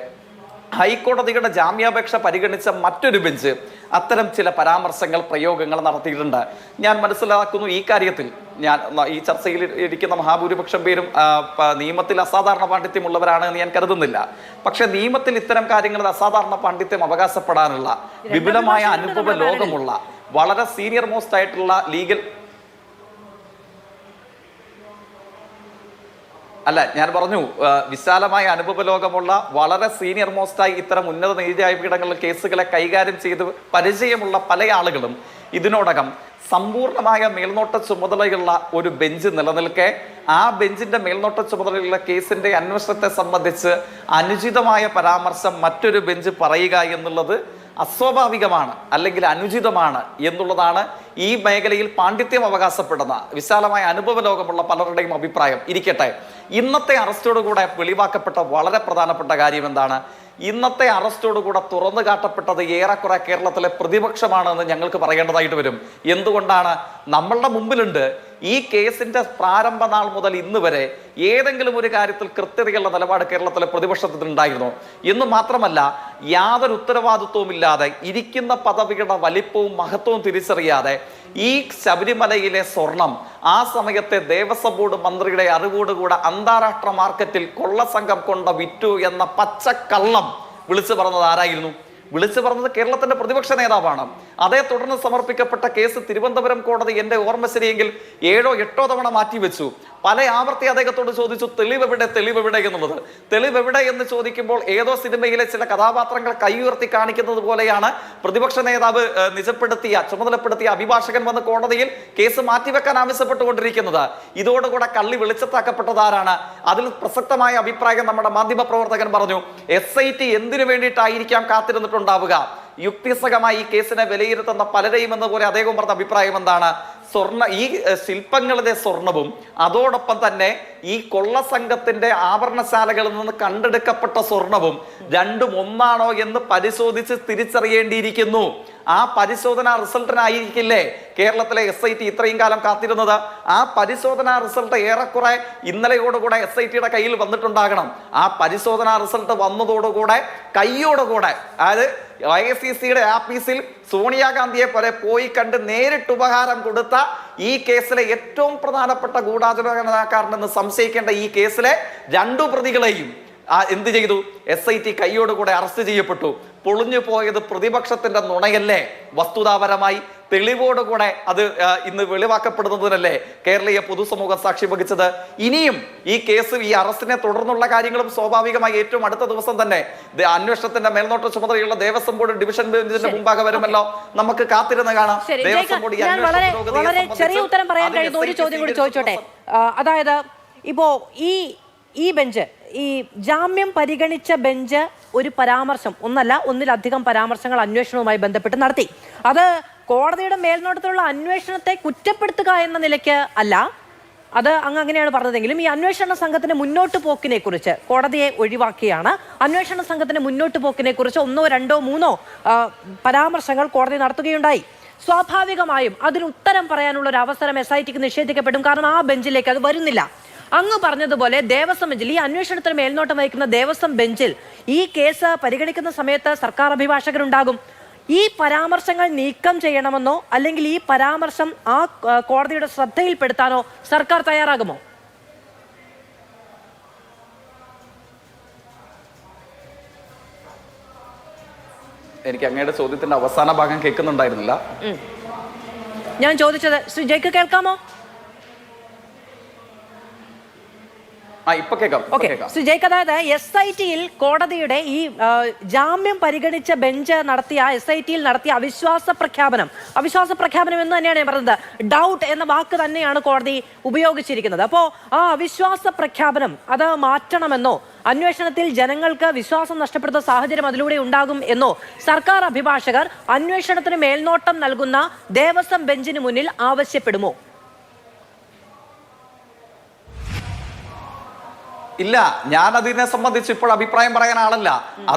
ഹൈക്കോടതിയുടെ ജാമ്യാപേക്ഷ പരിഗണിച്ച മറ്റൊരു ബെഞ്ച് അത്തരം ചില പരാമർശങ്ങൾ, പ്രയോഗങ്ങൾ നടത്തിയിട്ടുണ്ട്. ഞാൻ മനസ്സിലാക്കുന്നു ഈ കാര്യത്തിൽ ഈ ചർച്ചയിൽ ഇരിക്കുന്ന മഹാഭൂരിപക്ഷം പേരും നിയമത്തിൽ അസാധാരണ പാണ്ഡിത്യമുള്ളവരാണ് എന്ന് ഞാൻ കരുതുന്നില്ല. പക്ഷെ നിയമത്തിൽ ഇത്തരം കാര്യങ്ങളിൽ അസാധാരണ പാണ്ഡിത്യം അവകാശപ്പെടാനുള്ള വിപുലമായ അനുഭവ ലോകമുള്ള വളരെ സീനിയർ മോസ്റ്റ് ആയിട്ടുള്ള ലീഗൽ അല്ല, ഞാൻ പറഞ്ഞു വിശാലമായ അനുഭവ ലോകമുള്ള വളരെ സീനിയർ മോസ്റ്റായി ഇത്തരം ഉന്നത നീതിന്യായപീഠങ്ങളിലെ കേസുകളെ കൈകാര്യം ചെയ്ത് പരിചയമുള്ള പല ആളുകളും ഇതിനോടകം സമ്പൂർണമായ മേൽനോട്ട ചുമതലയുള്ള ഒരു ബെഞ്ച് നിലനിൽക്കെ ആ ബെഞ്ചിന്റെ മേൽനോട്ട ചുമതലയുള്ള കേസിന്റെ അന്വേഷണത്തെ സംബന്ധിച്ച് അനുചിതമായ പരാമർശം മറ്റൊരു ബെഞ്ച് പറയുക എന്നുള്ളത് അസ്വാഭാവികമാണ്, അല്ലെങ്കിൽ അനുചിതമാണ് എന്നുള്ളതാണ് ഈ മേഖലയിൽ പാണ്ഡിത്യം അവകാശപ്പെടുന്ന വിശാലമായ അനുഭവ ലോകമുള്ള പലരുടെയും അഭിപ്രായം. ഇരിക്കട്ടെ, ഇന്നത്തെ അറസ്റ്റോടുകൂടെ വെളിവാക്കപ്പെട്ട വളരെ പ്രധാനപ്പെട്ട കാര്യം എന്താണ്? ഇന്നത്തെ അറസ്റ്റോടുകൂടെ തുറന്നു കാട്ടപ്പെട്ടത് ഏറെക്കുറെ കേരളത്തിലെ പ്രതിപക്ഷമാണെന്ന് ഞങ്ങൾക്ക് പറയേണ്ടതായിട്ട് വരും. എന്തുകൊണ്ടാണ്? നമ്മളുടെ മുമ്പിലുണ്ട് ഈ കേസിന്റെ പ്രാരംഭ നാൾ മുതൽ ഇന്ന് വരെ ഏതെങ്കിലും ഒരു കാര്യത്തിൽ കൃത്യതയുള്ള നിലപാട് കേരളത്തിലെ പ്രതിപക്ഷത്തിനുണ്ടായിരുന്നു എന്ന് മാത്രമല്ല, യാതൊരു ഉത്തരവാദിത്വവും ഇല്ലാതെ, ഇരിക്കുന്ന പദവിയുടെ വലിപ്പവും മഹത്വവും തിരിച്ചറിയാതെ ഈ ശബരിമലയിലെ സ്വർണം ആ സമയത്തെ ദേവസ്വം ബോർഡ് മന്ത്രിയുടെ അറിവോടുകൂടെ അന്താരാഷ്ട്ര മാർക്കറ്റിൽ കൊള്ളസംഘം കൊണ്ട് വിറ്റു എന്ന പച്ചക്കള്ളം വിളിച്ചു പറഞ്ഞത് ആരായിരുന്നു? വിളിച്ചു പറഞ്ഞത് കേരളത്തിന്റെ പ്രതിപക്ഷ നേതാവാണ്. അതേ തുടർന്ന് സമർപ്പിക്കപ്പെട്ട കേസ് തിരുവനന്തപുരം കോടതി എന്റെ ഓർമ്മ ശരിയെങ്കിൽ 7 or 8 തവണ മാറ്റിവെച്ചു. പല ആവർത്തി അദ്ദേഹത്തോട് ചോദിച്ചു തെളിവെവിടെ എന്നുള്ളത്. തെളിവെവിടെ എന്ന് ചോദിക്കുമ്പോൾ ഏതോ സിനിമയിലെ ചില കഥാപാത്രങ്ങൾ കൈയുയർത്തി കാണിക്കുന്നത് പോലെയാണ് പ്രതിപക്ഷ നേതാവ് ചുമതലപ്പെടുത്തിയ അഭിഭാഷകൻ വന്ന് കോടതിയിൽ കേസ് മാറ്റിവെക്കാൻ ആവശ്യപ്പെട്ടുകൊണ്ടിരിക്കുന്നത്. ഇതോടുകൂടെ കള്ളി വെളിച്ചത്താക്കപ്പെട്ടതാരാണ്? അതിൽ പ്രസക്തമായ അഭിപ്രായം നമ്മുടെ മാധ്യമ പ്രവർത്തകൻ പറഞ്ഞു. SIT എന്തിനു വേണ്ടിയിട്ടായിരിക്കാം കാത്തിരുന്നിട്ടുണ്ടാവുക? യുക്തിസഹമായി ഈ കേസിനെ വിലയിരുത്തുന്ന പലരെയും എന്ന പോലെ അദ്ദേഹം പറഞ്ഞ അഭിപ്രായം എന്താണ്? ഈ ശില്പങ്ങളിലെ സ്വർണവും അതോടൊപ്പം തന്നെ ഈ കൊള്ളസംഘത്തിന്റെ ആഭരണശാലകളിൽ നിന്ന് കണ്ടെടുക്കപ്പെട്ട സ്വർണവും രണ്ടും ഒന്നാണോ എന്ന് പരിശോധിച്ച് തിരിച്ചറിയേണ്ടിയിരിക്കുന്നു. ആ പരിശോധനാ റിസൾട്ടിനായിരിക്കില്ലേ കേരളത്തിലെ SIT ഇത്രയും കാലം കാത്തിരുന്നത്? ആ പരിശോധനാ റിസൾട്ട് ഏറെക്കുറെ ഇന്നലെയോടുകൂടെ SITയുടെ കയ്യിൽ വന്നിട്ടുണ്ടാകണം. ആ പരിശോധനാ റിസൾട്ട് വന്നതോടുകൂടെ കയ്യോടുകൂടെ, അതായത് ICCയുടെ ആഫീസിൽ സോണിയാഗാന്ധിയെ പോലെ പോയി കണ്ട് നേരിട്ട് ഉപഹാരം കൊടുത്ത ഈ കേസിലെ ഏറ്റവും പ്രധാനപ്പെട്ട ഗൂഢാലോചനക്കാരനെന്ന് സംശയിക്കേണ്ട ഈ കേസിലെ 2 പ്രതികളെയും എന്ത് ചെയ്തു? SIT കയ്യോടുകൂടെ അറസ്റ്റ് ചെയ്യപ്പെട്ടു. പൊളിഞ്ഞു പോയത് പ്രതിപക്ഷത്തിന്റെ നുണയല്ലേ? വസ്തുതാപരമായി തെളിവോടുകൂടെ അത് ഇന്ന് വെളിവാക്കപ്പെടുന്നതിനല്ലേ കേരളീയ പൊതുസമൂഹം സാക്ഷി വഹിച്ചത്? ഇനിയും ഈ കേസ്, ഈ അറസ്റ്റിനെ തുടർന്നുള്ള കാര്യങ്ങളും സ്വാഭാവികമായി ഏറ്റവും അടുത്ത ദിവസം തന്നെ അന്വേഷണത്തിന്റെ മേൽനോട്ട ചുമതലയുള്ള ദേവസ്വം ബോർഡ് ഡിവിഷൻ ബെഞ്ചിന്റെ മുമ്പാകെ വരുമല്ലോ. നമുക്ക് കാത്തിരുന്ന് കാണാം. ദേവസ്വം ബോർഡ് വളരെ ചെറിയ ഉത്തരം പറയാൻ കഴിയുന്ന ഒരു ചോദ്യം കൂടി ചോദിച്ചോട്ടെ. അതായത് ഇപ്പോ ഈ ബെഞ്ച്, ഈ ജാമ്യം പരിഗണിച്ച ബെഞ്ച് ഒരു പരാമർശം, ഒന്നിലധികം പരാമർശങ്ങൾ അന്വേഷണവുമായി ബന്ധപ്പെട്ട് നടത്തി. അത് കോടതിയുടെ മേൽനോട്ടത്തിലുള്ള അന്വേഷണത്തെ കുറ്റപ്പെടുത്തുക എന്ന നിലയ്ക്ക് അല്ല, അത് അങ്ങനെയാണ് പറഞ്ഞതെങ്കിലും ഈ അന്വേഷണ സംഘത്തിന്റെ മുന്നോട്ട് പോക്കിനെ കുറിച്ച് കോടതിയെ ഒഴിവാക്കിയാണ്. അന്വേഷണ സംഘത്തിന്റെ മുന്നോട്ട് പോക്കിനെ കുറിച്ച് 1, 2, 3 പരാമർശങ്ങൾ കോടതി നടത്തുകയുണ്ടായി. സ്വാഭാവികമായും അതിന് ഉത്തരം പറയാനുള്ള ഒരു അവസരം SITക്ക് നിഷേധിക്കപ്പെടും. കാരണം ആ ബെഞ്ചിലേക്ക് അത് വരുന്നില്ല. അങ്ങ് പറഞ്ഞതുപോലെ ദേവസ്വം ബെഞ്ചിൽ, ഈ അന്വേഷണത്തിന് മേൽനോട്ടം വഹിക്കുന്ന ദേവസ്വം ബെഞ്ചിൽ ഈ കേസ് പരിഗണിക്കുന്ന സമയത്ത് സർക്കാർ അഭിഭാഷകരുണ്ടാകും. ഈ പരാമർശങ്ങൾ നീക്കം ചെയ്യണമെന്നോ അല്ലെങ്കിൽ ഈ പരാമർശം ആ കോടതിയുടെ ശ്രദ്ധയിൽപ്പെടുത്താനോ സർക്കാർ തയ്യാറാകുമോ? എനിക്ക് അങ്ങയുടെ ചോദ്യത്തിന്റെ അവസാന ഭാഗം കേൾക്കുന്നുണ്ടായിരുന്നില്ല. ഞാൻ ചോദിച്ചത് ശ്രീ ജയ്ക്ക് കേൾക്കാമോ? ഇപ്പൊ കേൾക്കാം. ശ്രീ ജയ്ക്ക്, അതായത് SIT-യിൽ കോടതിയുടെ ഈ ജാമ്യം പരിഗണിച്ച ബെഞ്ച് നടത്തിയ SIT-യിൽ നടത്തിയ അവിശ്വാസ പ്രഖ്യാപനം എന്ന് തന്നെയാണ് ഞാൻ പറഞ്ഞത്. ഡൗട്ട് എന്ന വാക്ക് തന്നെയാണ് കോടതി ഉപയോഗിച്ചിരിക്കുന്നത്. അപ്പോൾ ആ അവിശ്വാസ പ്രഖ്യാപനം അത് മാറ്റണമെന്നോ അന്വേഷണത്തിൽ ജനങ്ങൾക്ക് വിശ്വാസം നഷ്ടപ്പെടുന്ന സാഹചര്യം അതിലൂടെ ഉണ്ടാകും എന്നോ സർക്കാർ അഭിഭാഷകർ അന്വേഷണത്തിന് മേൽനോട്ടം നൽകുന്ന ദേവസ്വം ബെഞ്ചിന് മുന്നിൽ ആവശ്യപ്പെടുമോ? ഇല്ല, ഞാൻ അതിനെ സംബന്ധിച്ച് ഇപ്പോൾ അഭിപ്രായം പറയാൻ ആളല്ല.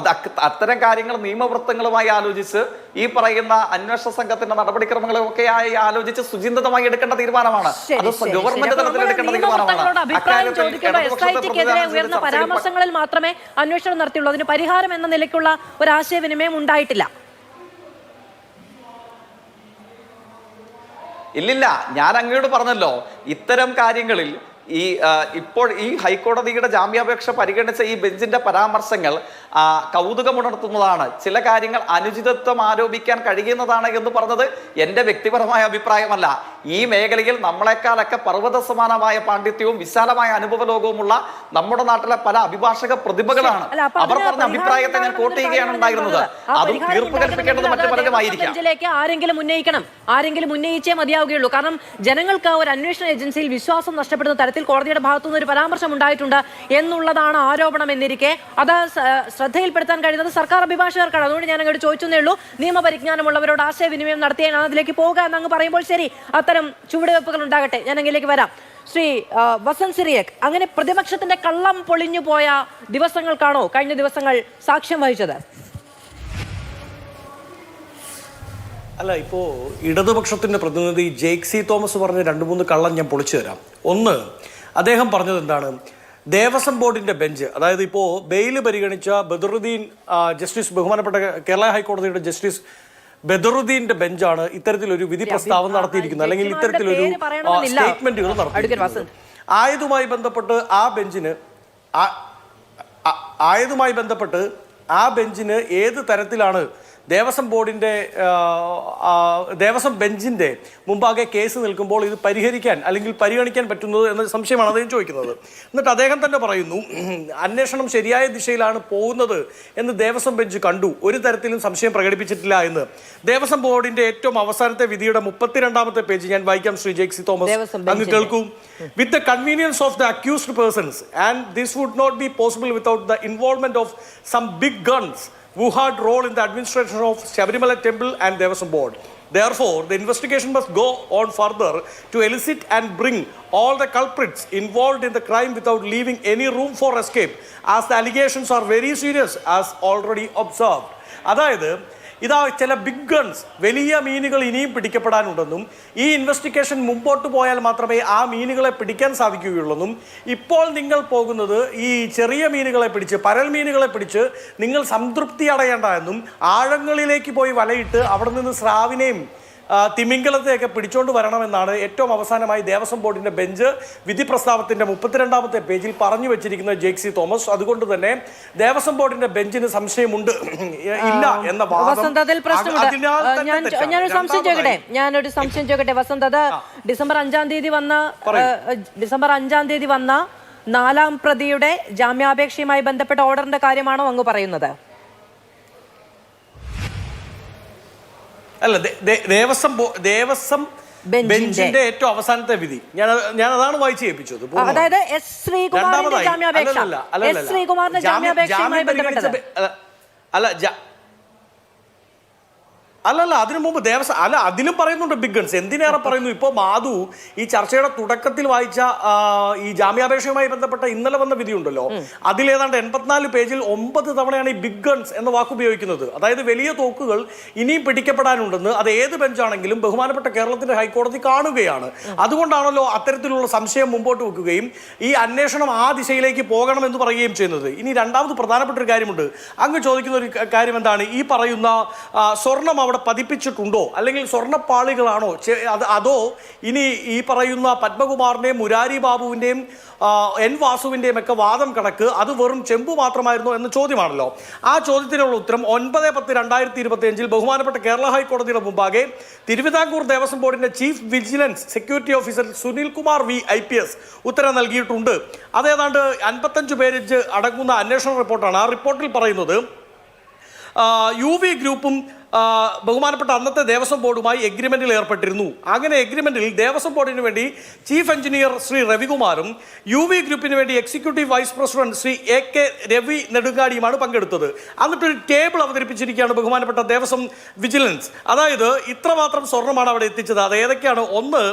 അത്തരം കാര്യങ്ങൾ നിയമവൃത്തങ്ങളുമായി ആലോചിച്ച് ഈ പറയുന്ന അന്വേഷണ സംഘത്തിന്റെ നടപടിക്രമങ്ങളും ഒക്കെ ആയി ആലോചിച്ച് സുചിന്തിതമായി എടുക്കേണ്ട തീരുമാനമാണ്. അത് ഗവൺമെന്റ് തലത്തിൽ എടുക്കേണ്ട തീരുമാനമാണ്. ഉയർന്ന പരാമർശങ്ങളിൽ മാത്രമേ അന്വേഷണം നടത്തിയുള്ളൂ. അതിന് പരിഹാരം എന്ന നിലയ്ക്കുള്ള ഒരു ആശയവിനിമയം ഉണ്ടായിട്ടില്ല. ഇല്ലില്ല, ഞാൻ അങ്ങോട്ട് പറഞ്ഞല്ലോ, ഇത്തരം കാര്യങ്ങളിൽ ഇപ്പോൾ ഈ ഹൈക്കോടതിയുടെ ജാമ്യാപേക്ഷ പരിഗണിച്ച ഈ ബെഞ്ചിന്റെ പരാമർശങ്ങൾ കൗതുകമുണർത്തുന്നതാണ്. ചില കാര്യങ്ങൾ അനുചിതത്വം ആരോപിക്കാൻ കഴിയുന്നതാണ് എന്ന് പറഞ്ഞത് എൻ്റെ വ്യക്തിപരമായ അഭിപ്രായമല്ല. ഈ മേഖലയിൽ നമ്മളെക്കാളൊക്കെ പർവ്വത സമാനമായ പാണ്ഡിത്യവും വിശാലമായ അനുഭവ ലോകവുമുള്ള നമ്മുടെ നാട്ടിലെ പല അഭിഭാഷക പ്രതിഭകളാണ്. അവർ പറഞ്ഞ അഭിപ്രായത്തെ ഞാൻ കോട്ട് ചെയ്യുകയാണ് ഉണ്ടായിരുന്നത്. അതും തീർപ്പ് കൽപ്പിക്കേണ്ടത് മറ്റു പലരുമായിരിക്കാം. ആരെങ്കിലും ഉന്നയിച്ചേ മതിയാവുകയുള്ളൂ. കാരണം ജനങ്ങൾക്ക് ഒരു അന്വേഷണ ഏജൻസിയിൽ വിശ്വാസം നഷ്ടപ്പെടുന്ന തരത്തിൽ കോടതിയുടെ ഭാഗത്തുനിന്ന് ഒരു പരാമർശം ഉണ്ടായിട്ടുണ്ട് എന്നുള്ളതാണ് ആരോപണം എന്നിരിക്കെ അത് ശ്രദ്ധയിൽപ്പെടുത്താൻ കഴിയുന്നത് സർക്കാർ അഭിഭാഷകർക്കാണ്. അതുകൊണ്ട് ഞാൻ അങ്ങോട്ട് ചോദിച്ചതേ ഉള്ളൂ. നിയമപരിജ്ഞാനമുള്ളവരോട് ആശയവിനിമയം നടത്തിയാൽ അതിലേക്ക് പോകുക എന്നങ്ങ് പറയുമ്പോൾ ശരി, അത്തരം ചുവടുവെപ്പുകൾ ഉണ്ടാകട്ടെ. ഞാൻ അങ്ങിലേക്ക് വരാം. ശ്രീ വസന്ത് സിറിയക്, അങ്ങനെ പ്രതിപക്ഷത്തിന്റെ കള്ളം പൊളിഞ്ഞു പോയ ദിവസങ്ങൾക്കാണോ കഴിഞ്ഞ ദിവസങ്ങൾ സാക്ഷ്യം വഹിച്ചത്? അല്ല, ഇപ്പോൾ ഇടതുപക്ഷത്തിൻ്റെ പ്രതിനിധി ജെയ്സി തോമസ് പറഞ്ഞ 2-3 കള്ളം ഞാൻ പൊളിച്ചു തരാം. ഒന്ന്, അദ്ദേഹം പറഞ്ഞത് എന്താണ്, ദേവസ്വം ബോർഡിൻ്റെ ബെഞ്ച്, അതായത് ഇപ്പോൾ ബെയിൽ പരിഗണിച്ച ബദറുദ്ദീൻ ജസ്റ്റിസ്, ബഹുമാനപ്പെട്ട കേരള ഹൈക്കോടതിയുടെ ജസ്റ്റിസ് ബദറുദ്ദീൻ്റെ ബെഞ്ചാണ് ഇത്തരത്തിലൊരു വിധി പ്രസ്താവന നടത്തിയിരിക്കുന്നത്, അല്ലെങ്കിൽ ഇത്തരത്തിലൊരു സ്റ്റേറ്റ്മെന്റുകൾ നടത്തി. ആയതുമായി ബന്ധപ്പെട്ട് ആ ബെഞ്ചിന് ഏത് തരത്തിലാണ് ദേവസ്വം ബെഞ്ചിന്റെ മുമ്പാകെ കേസ് നിൽക്കുമ്പോൾ ഇത് പരിഹരിക്കാൻ അല്ലെങ്കിൽ പരിഗണിക്കാൻ പറ്റുന്നത് എന്ന സംശയമാണ് അദ്ദേഹം ചോദിക്കുന്നത്. എന്നിട്ട് അദ്ദേഹം തന്നെ പറയുന്നു, അന്വേഷണം ശരിയായ ദിശയിലാണ് പോകുന്നത് എന്ന് ദേവസ്വം ബെഞ്ച് കണ്ടു, ഒരു തരത്തിലും സംശയം പ്രകടിപ്പിച്ചിട്ടില്ല എന്ന്. ദേവസ്വം ബോർഡിന്റെ ഏറ്റവും അവസാനത്തെ വിധിയുടെ 32ാമത്തെ പേജ് ഞാൻ വായിക്കാം. ശ്രീ ജെയ്സി തോമസ്, അങ്ങ് കേൾക്കൂ. With the convenience of the accused persons and this would not be possible without the involvement of some big guns who had role in the administration of Shabarimala Temple and Devaswam Board. Therefore, the investigation must go on further to elicit and bring all the culprits involved in the crime without leaving any room for escape, as the allegations are very serious, as already observed. അതായത് ഇതാ ചില big guns, വലിയ മീനുകൾ ഇനിയും പിടിക്കപ്പെടാനുണ്ടെന്നും ഈ investigation മുമ്പോട്ട് പോയാൽ മാത്രമേ ആ മീനുകളെ പിടിക്കാൻ സാധിക്കുകയുള്ളെന്നും, ഇപ്പോൾ നിങ്ങൾ പോകുന്നത് ഈ ചെറിയ മീനുകളെ പിടിച്ച്, പരൽ മീനുകളെ പിടിച്ച് നിങ്ങൾ സംതൃപ്തി അടയേണ്ട എന്നും, ആഴങ്ങളിലേക്ക് പോയി വലയിട്ട് അവിടെ നിന്ന് സ്രാവിനെയും തിമിംഗലത്തെയൊക്കെ പിടിച്ചോണ്ട് വരണമെന്നാണ് ഏറ്റവും അവസാനമായി ദേവസ്വം ബോർഡിന്റെ ബെഞ്ച് വിധി പ്രസ്താവത്തിന്റെ 32ാമത്തെ പേജിൽ പറഞ്ഞു വെച്ചിരിക്കുന്ന ജെയ്സി തോമസ്. അതുകൊണ്ട് തന്നെ ദേവസ്വം ബോർഡിന്റെ ബെഞ്ചിന് സംശയമുണ്ട് ഇല്ല എന്ന ഞാനൊരു സംശയം ചോദിക്കട്ടെ വസന്ത്. അത് ഡിസംബർ 5-ാം തീയതി വന്ന 4ാം പ്രതിയുടെ ജാമ്യാപേക്ഷയുമായി ബന്ധപ്പെട്ട ഓർഡറിന്റെ കാര്യമാണോ അങ്ങ് പറയുന്നത്? അല്ല, ദേവസ്വം ബെഞ്ചിന്റെ ഏറ്റവും അവസാനത്തെ വിധി ഞാൻ അതാണ് വായിച്ചു കേൾപ്പിച്ചത്. അതായത് എസ് ശ്രീകുമാറിന്റെ ജാമ്യാപേക്ഷയുമായി ബന്ധപ്പെട്ടത്. അല്ല, അല്ലല്ല, അതിനു മുമ്പ് ദേവസ്വം അല്ല, അതിലും പറയുന്നുണ്ട് ബിഗ് ഗൺസ്. എന്തിനേറെ പറയുന്നു, ഇപ്പോൾ മാധു ഈ ചർച്ചയുടെ തുടക്കത്തിൽ വായിച്ച ഈ ജാമ്യാപേക്ഷയുമായി ബന്ധപ്പെട്ട ഇന്നലെ വന്ന വിധിയുണ്ടല്ലോ, അതിലേതാണ്ട് 84 പേജിൽ 9 തവണയാണ് ഈ ബിഗ് ഗൺസ് എന്ന വാക്ക് ഉപയോഗിക്കുന്നത്. അതായത് വലിയ തോക്കുകൾ ഇനിയും പിടിക്കപ്പെടാനുണ്ടെന്ന് അത് ഏത് ബെഞ്ചാണെങ്കിലും ബഹുമാനപ്പെട്ട കേരളത്തിന്റെ ഹൈക്കോടതി കാണുകയാണ്. അതുകൊണ്ടാണല്ലോ അത്തരത്തിലുള്ള സംശയം മുമ്പോട്ട് വെക്കുകയും ഈ അന്വേഷണം ആ ദിശയിലേക്ക് പോകണം എന്ന് പറയുകയും ചെയ്യുന്നത്. ഇനി രണ്ടാമത് പ്രധാനപ്പെട്ട ഒരു കാര്യമുണ്ട്. അങ്ങ് ചോദിക്കുന്ന ഒരു കാര്യം എന്താണ്, ഈ പറയുന്ന സ്വർണം അവിടെ പതിപ്പിച്ചിട്ടുണ്ടോ, അല്ലെങ്കിൽ സ്വർണ്ണപ്പാളികളാണോ അതോ ഇനി ഈ പറയുന്ന പത്മകുമാറിന്റെയും മുരാരി ബാബുവിന്റെയും എൻ വാസുവിന്റെയും ഒക്കെ വാദം കണക്ക് അത് വെറും ചെമ്പു മാത്രമായിരുന്നോ എന്ന ചോദ്യമാണല്ലോ. ആ ചോദ്യത്തിനുള്ള ഉത്തരം 9/10/2025 ബഹുമാനപ്പെട്ട കേരള ഹൈക്കോടതിയുടെ മുമ്പാകെ തിരുവിതാംകൂർ ദേവസ്വം ബോർഡിന്റെ chief vigilance security officer Sunil Kumar V IPS ഉത്തരം നൽകിയിട്ടുണ്ട്. അതേതാണ്ട് 55 പേജ് അടങ്ങുന്ന അന്വേഷണ റിപ്പോർട്ടാണ്. ആ റിപ്പോർട്ടിൽ പറയുന്നത് UV ഗ്രൂപ്പും ബഹുമാനപ്പെട്ട അന്നത്തെ ദേവസ്വം ബോർഡുമായി എഗ്രിമെന്റിൽ ഏർപ്പെട്ടിരുന്നു. അങ്ങനെ എഗ്രിമെന്റിൽ ദേവസ്വം ബോർഡിന് വേണ്ടി ചീഫ് എഞ്ചിനീയർ ശ്രീ രവികുമാറും UV ഗ്രൂപ്പിന് വേണ്ടി executive vice president Shri AK Ravi നെടുങ്ങാടിയുമാണ് പങ്കെടുത്തത്. എന്നിട്ടൊരു ടേബിൾ അവതരിപ്പിച്ചിരിക്കുകയാണ് ബഹുമാനപ്പെട്ട ദേവസ്വം വിജിലൻസ്. അതായത് ഇത്രമാത്രം സ്വർണ്ണമാണ് അവിടെ എത്തിച്ചത്. അത് ഏതൊക്കെയാണ്? ഒന്ന്,